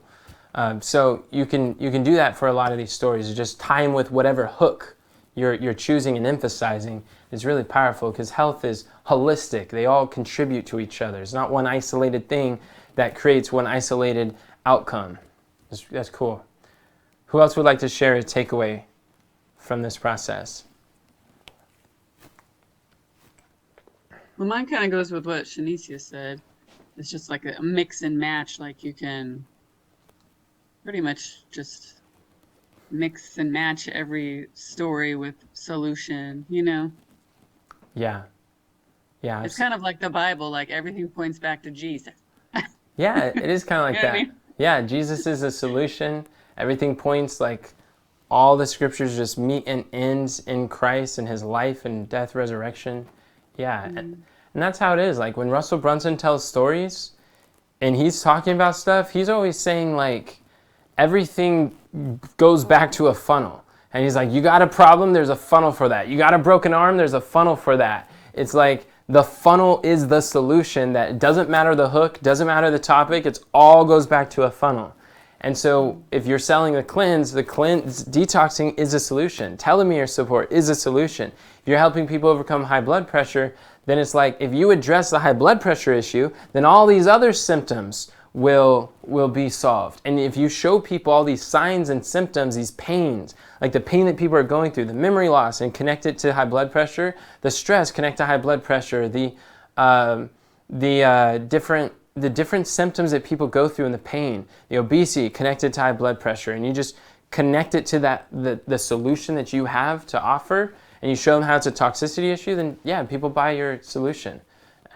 So you can do that for a lot of these stories. You just tie them with whatever hook you're choosing and emphasizing. Is really powerful because health is holistic. They all contribute to each other. It's not one isolated thing that creates one isolated outcome. That's cool. Who else would like to share a takeaway from this process? Well, mine kind of goes with what Shanicia said. It's just like a mix and match. Like you can pretty much just mix and match every story with solution, you know? Yeah. It's kind of like the Bible, like everything points back to Jesus. Yeah, it is kind of like You know that. what I mean? Yeah, Jesus is a solution. Everything points, like all the scriptures just meet and ends in Christ and his life and death, resurrection. Yeah, and that's how it is. Like when Russell Brunson tells stories and he's talking about stuff, he's always saying like everything goes back to a funnel. And he's like, you got a problem, there's a funnel for that. You got a broken arm, there's a funnel for that. It's like the funnel is the solution. That it doesn't matter the hook, doesn't matter the topic, it all goes back to a funnel. And so if you're selling the cleanse detoxing is a solution. Telomere support is a solution. If you're helping people overcome high blood pressure, then it's like if you address the high blood pressure issue, then all these other symptoms will be solved. And if you show people all these signs and symptoms, these pains, like the pain that people are going through, the memory loss, and connect it to high blood pressure, the stress connect to high blood pressure, the different symptoms that people go through and the pain, the obesity connected to high blood pressure, and you just connect it to the solution that you have to offer, and you show them how it's a toxicity issue, then yeah, people buy your solution.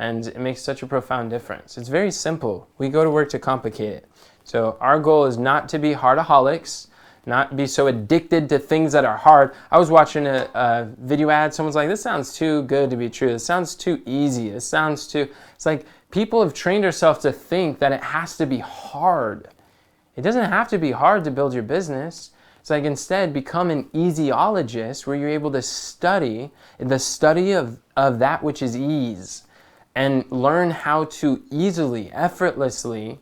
And it makes such a profound difference. It's very simple. We go to work to complicate it. So our goal is not to be hardaholics, not be so addicted to things that are hard. I was watching a video ad. Someone's like, this sounds too good to be true. This sounds too easy. It's like people have trained ourselves to think that it has to be hard. It doesn't have to be hard to build your business. It's like instead become an easyologist where you're able to study the study of that which is ease. And learn how to easily, effortlessly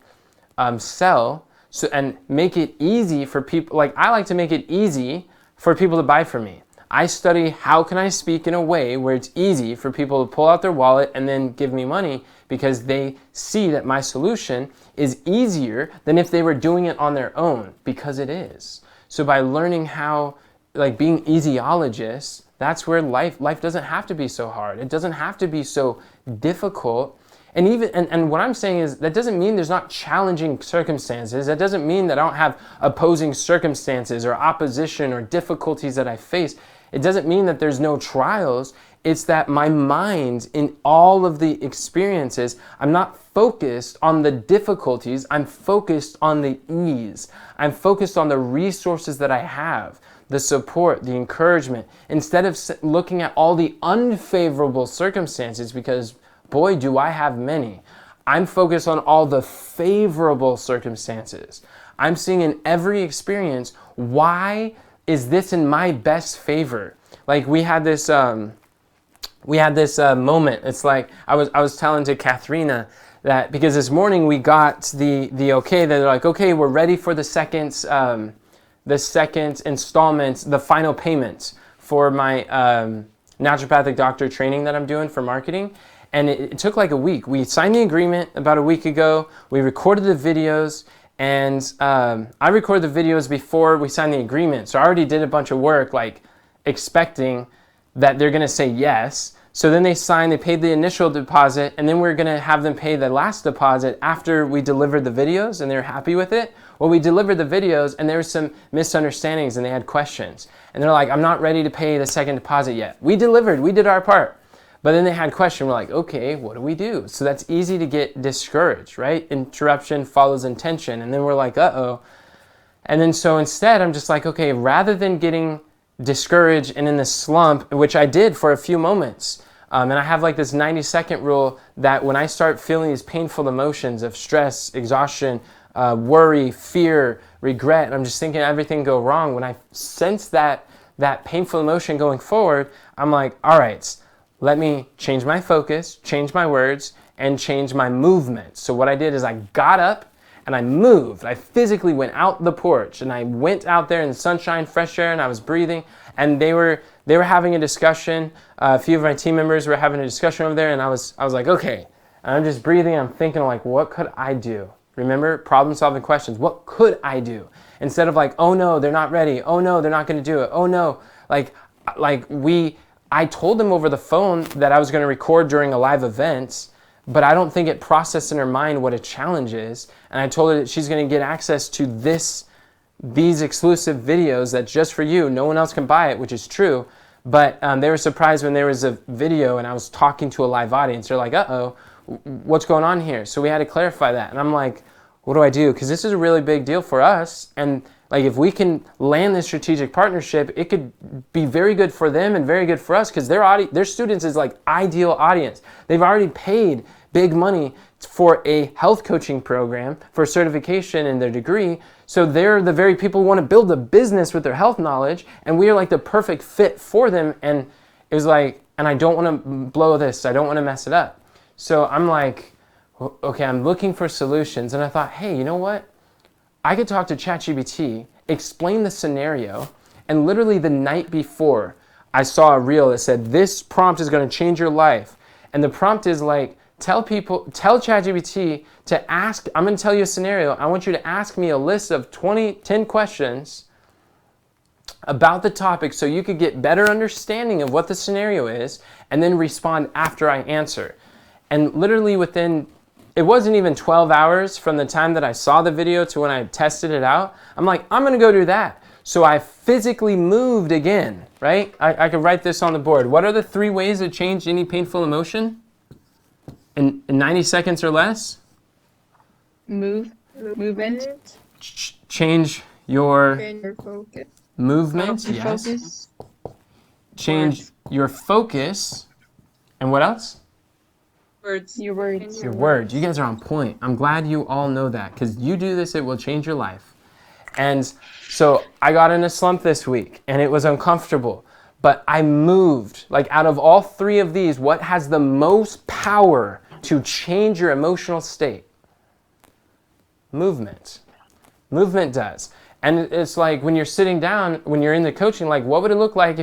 sell and make it easy for people. Like I like to make it easy for people to buy from me. I study how can I speak in a way where it's easy for people to pull out their wallet and then give me money because they see that my solution is easier than if they were doing it on their own, because it is. So by learning how, like being easyologists, that's where life doesn't have to be so hard. It doesn't have to be so difficult. And even and what I'm saying is that doesn't mean there's not challenging circumstances. That doesn't mean that I don't have opposing circumstances or opposition or difficulties that I face. It doesn't mean that there's no trials. It's that my mind in all of the experiences, I'm not focused on the difficulties. I'm focused on the ease. I'm focused on the resources that I have, the support, the encouragement, instead of looking at all the unfavorable circumstances, because boy, do I have many. I'm focused on all the favorable circumstances. I'm seeing in every experience, why is this in my best favor? Like we had this moment. It's like I was telling to Katharina that because this morning we got the okay. They're like, okay, we're ready for the second installment, the final payment for my naturopathic doctor training that I'm doing for marketing. And it took like a week. We signed the agreement about a week ago. We recorded the videos, and I recorded the videos before we signed the agreement. So I already did a bunch of work, like expecting that they're gonna say yes. So then they signed, they paid the initial deposit, and then we're going to have them pay the last deposit after we delivered the videos, and they're happy with it. Well, we delivered the videos, and there were some misunderstandings, and they had questions. And they're like, I'm not ready to pay the second deposit yet. We delivered, we did our part. But then they had questions. We're like, okay, what do we do? So that's easy to get discouraged, right? Interruption follows intention. And then we're like, uh-oh. And then so instead, I'm just like, okay, rather than getting discouraged and in this slump, which I did for a few moments, and I have like this 90-second rule that when I start feeling these painful emotions of stress, exhaustion, worry, fear, regret, and I'm just thinking everything go wrong, when I sense that painful emotion going forward, I'm like, all right, let me change my focus, change my words, and change my movement. So what I did is I got up and I moved. I physically went out the porch and I went out there in the sunshine, fresh air, and I was breathing. And they were having a discussion. A few of my team members were having a discussion over there, and I was like, okay. And I'm just breathing. I'm thinking like, what could I do? Remember, problem-solving questions. What could I do? Instead of like, oh no, they're not ready. Oh no, they're not going to do it. Oh no, I told them over the phone that I was going to record during a live event, but I don't think it processed in her mind what a challenge is. And I told her that she's going to get access to these exclusive videos that's just for you. No one else can buy it, which is true. But they were surprised when there was a video and I was talking to a live audience. They're like, uh-oh, what's going on here? So we had to clarify that. And I'm like, what do I do? Because this is a really big deal for us. And like if we can land this strategic partnership, it could be very good for them and very good for us because their students is like ideal audience. They've already paid big money for a health coaching program for certification in their degree. So they're the very people who want to build a business with their health knowledge, and we are like the perfect fit for them. And it was like, and I don't want to blow this. I don't want to mess it up. So I'm like, okay, I'm looking for solutions. And I thought, hey, you know what? I could talk to ChatGPT, explain the scenario, and literally the night before, I saw a reel that said, this prompt is going to change your life. And the prompt is like, tell ChatGPT to ask, I'm going to tell you a scenario. I want you to ask me a list of 10 questions about the topic so you could get better understanding of what the scenario is and then respond after I answer. And literally it wasn't even 12 hours from the time that I saw the video to when I tested it out. I'm like, I'm going to go do that. So I physically moved again, right? I could write this on the board. What are the 3 ways to change any painful emotion in 90 seconds or less? Movement. Change your focus. movement. Yes. Focus. Change your focus. And what else? Words. Your words. Your words. You guys are on point. I'm glad you all know that because you do this, it will change your life. And so I got in a slump this week and it was uncomfortable, but I moved. Like out of all 3 of these, what has the most power to change your emotional state? Movement. Movement does. And it's like when you're sitting down, when you're in the coaching, like what would it look like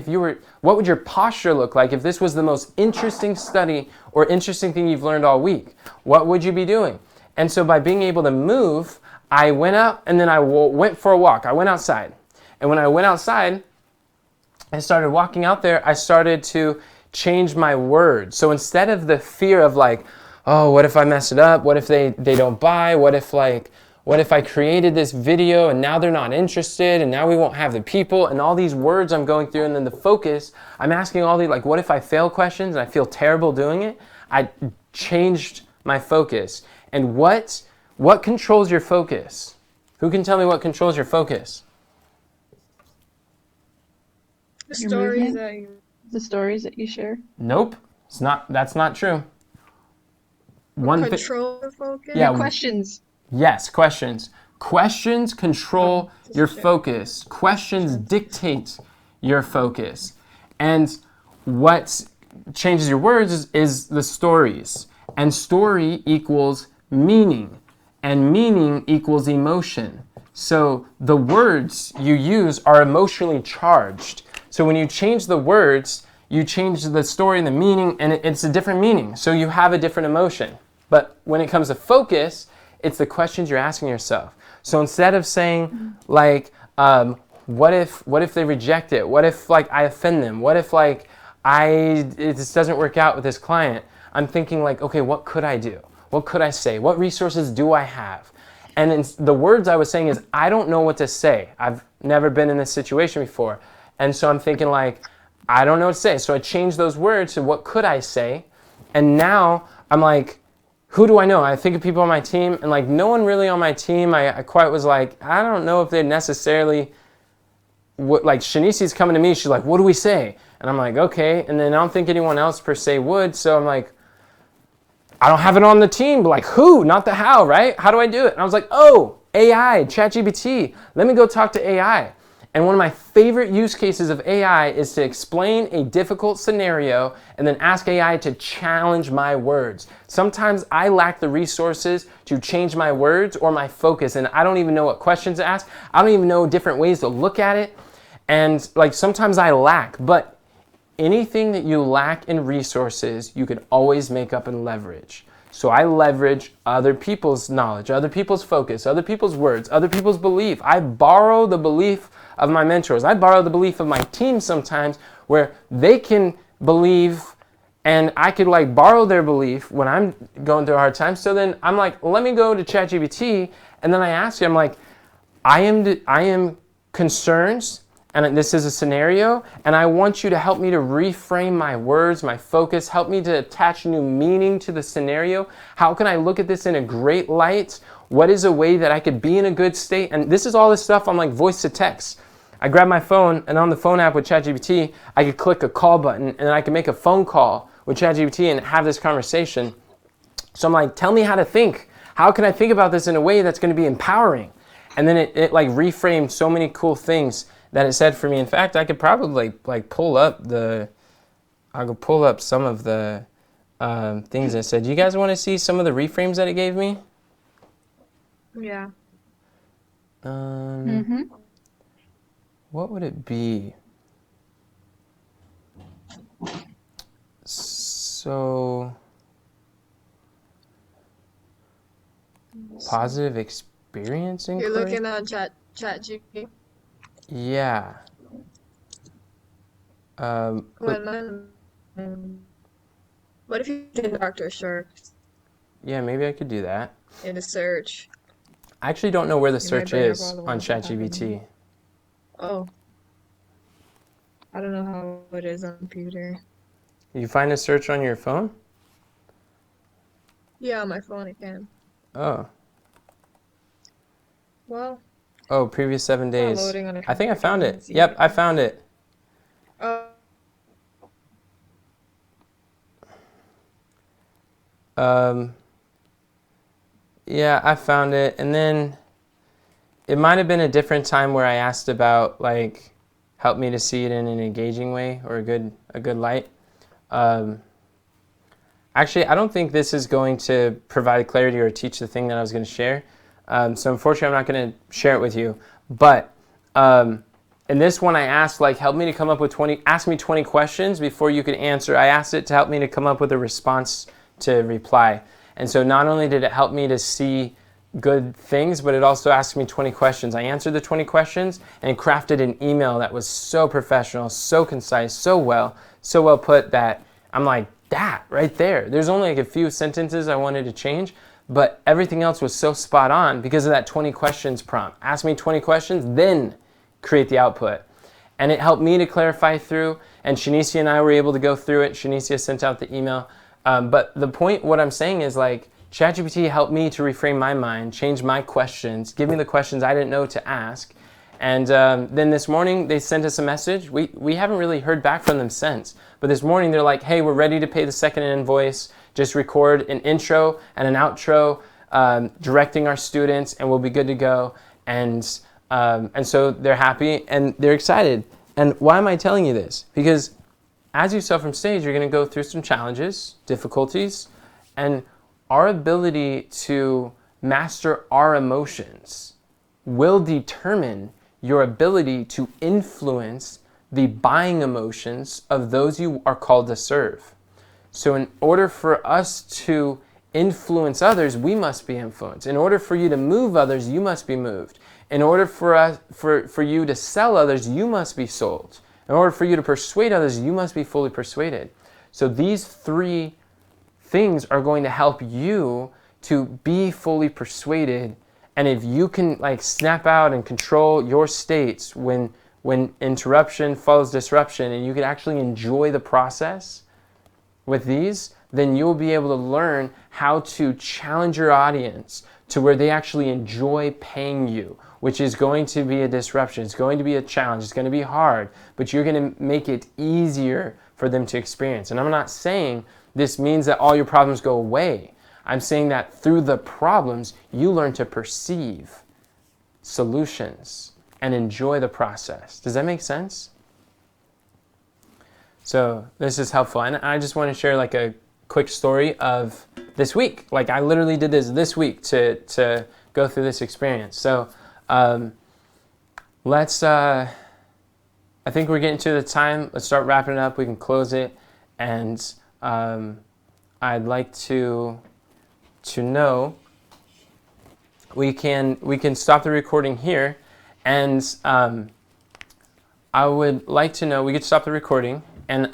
what would your posture look like if this was the most interesting study or interesting thing you've learned all week? What would you be doing? And so by being able to move, I went out and then I went for a walk. I went outside. And when I went outside, I started walking out there, I started to change my words. So instead of the fear of like, oh, what if I mess it up? What if they don't buy? What if I created this video and now they're not interested and now we won't have the people and all these words I'm going through and then the focus, I'm asking all these like, what if I fail questions and I feel terrible doing it? I changed my focus. And what controls your focus? Who can tell me what controls your focus? The Your stories movement? The stories that you share. Nope. That's not true. control the focus. Yeah. Questions. Yes, questions. Questions control your focus. Questions dictate your focus. And what changes your words is the stories. And story equals meaning. And meaning equals emotion. So the words you use are emotionally charged. So when you change the words, you change the story and the meaning, and it's a different meaning. So you have a different emotion. But when it comes to focus, it's the questions you're asking yourself. So instead of saying like, what if they reject it? What if like I offend them? What if like this doesn't work out with this client. I'm thinking like, okay, what could I do? What could I say? What resources do I have? And the words I was saying is, I don't know what to say. I've never been in this situation before. And so I'm thinking like, I don't know what to say. So I changed those words to what could I say? And now I'm like, who do I know? I think of people on my team, and like no one really on my team. I quite was like, I don't know if they necessarily, like Shanisi's coming to me, she's like, what do we say? And I'm like, okay. And then I don't think anyone else per se would. So I'm like, I don't have it on the team, but like who, not the how, right? How do I do it? And I was like, oh, AI, ChatGPT. Let me go talk to AI. And one of my favorite use cases of AI is to explain a difficult scenario and then ask AI to challenge my words. Sometimes I lack the resources to change my words or my focus, and I don't even know what questions to ask. I don't even know different ways to look at it. And like sometimes I lack, but anything that you lack in resources, you can always make up and leverage. So I leverage other people's knowledge, other people's focus, other people's words, other people's belief. I borrow the belief of my mentors. I borrow the belief of my team sometimes where they can believe and I could like borrow their belief when I'm going through a hard time. So then I'm like, let me go to ChatGPT, and then I ask him like, I am concerned, and this is a scenario, and I want you to help me to reframe my words, my focus, help me to attach new meaning to the scenario. How can I look at this in a great light? What is a way that I could be in a good state? And this is all this stuff on like voice to text. I grab my phone, and on the phone app with ChatGPT, I could click a call button, and I can make a phone call with ChatGPT and have this conversation. So I'm like, tell me how to think. How can I think about this in a way that's going to be empowering? And then it like reframed so many cool things that it said for me. In fact, I could probably like pull up some of the things it said. Do you guys want to see some of the reframes that it gave me? Yeah. What would it be? So, positive experience inquiry? You're looking on ChatGPT. Yeah. But What if you did Dr. Shark yeah, maybe I could do that. in a search? I actually don't know where the You might search bring up is all the on ones that have ChatGPT. Oh. I don't know how it is on computer. You find a search on your phone? Yeah, on my phone I can. Oh. Well, Oh, previous 7 days. loading on a I think I found computer. it. Yep, I found it. Oh, Yeah, I found it. And then it might have been a different time where I asked about like help me to see it in an engaging way or a good light. Actually, I don't think this is going to provide clarity or teach the thing that I was going to share. So unfortunately, I'm not going to share it with you. But in this one, I asked like help me to come up with ask me 20 questions before you could answer. I asked it to help me to come up with a response to reply. And so not only did it help me to see good things, but it also asked me 20 questions. I answered the 20 questions and crafted an email that was so professional, so concise, so well put that I'm like, that right there. There's only like a few sentences I wanted to change, but everything else was so spot on because of that 20 questions prompt. Ask me 20 questions, then create the output. And it helped me to clarify through, and Shanicia and I were able to go through it. Shanicia sent out the email. But the point, what I'm saying is like, ChatGPT helped me to reframe my mind, change my questions, give me the questions I didn't know to ask. And then this morning, they sent us a message. We haven't really heard back from them since. But this morning, they're like, hey, we're ready to pay the second invoice. Just record an intro and an outro directing our students, and we'll be good to go. And so they're happy, and they're excited. And why am I telling you this? Because as you saw from stage, you're going to go through some challenges, difficulties, and our ability to master our emotions will determine your ability to influence the buying emotions of those you are called to serve. So in order for us to influence others, we must be influenced. In order for you to move others, you must be moved. In order for you to sell others, you must be sold. In order for you to persuade others, you must be fully persuaded. So these 3 things are going to help you to be fully persuaded. And if you can like snap out and control your states when interruption follows disruption, and you can actually enjoy the process with these, then you'll be able to learn how to challenge your audience to where they actually enjoy paying you, which is going to be a disruption. It's going to be a challenge. It's going to be hard, but you're going to make it easier for them to experience. And I'm not saying this means that all your problems go away. I'm saying that through the problems, you learn to perceive solutions and enjoy the process. Does that make sense? So this is helpful. And I just want to share like a quick story of this week. Like I literally did this week to go through this experience. So let's, I think we're getting to the time. Let's start wrapping it up. We can close it. And I'd like to know, we can stop the recording here. And I would like to know, we could stop the recording. And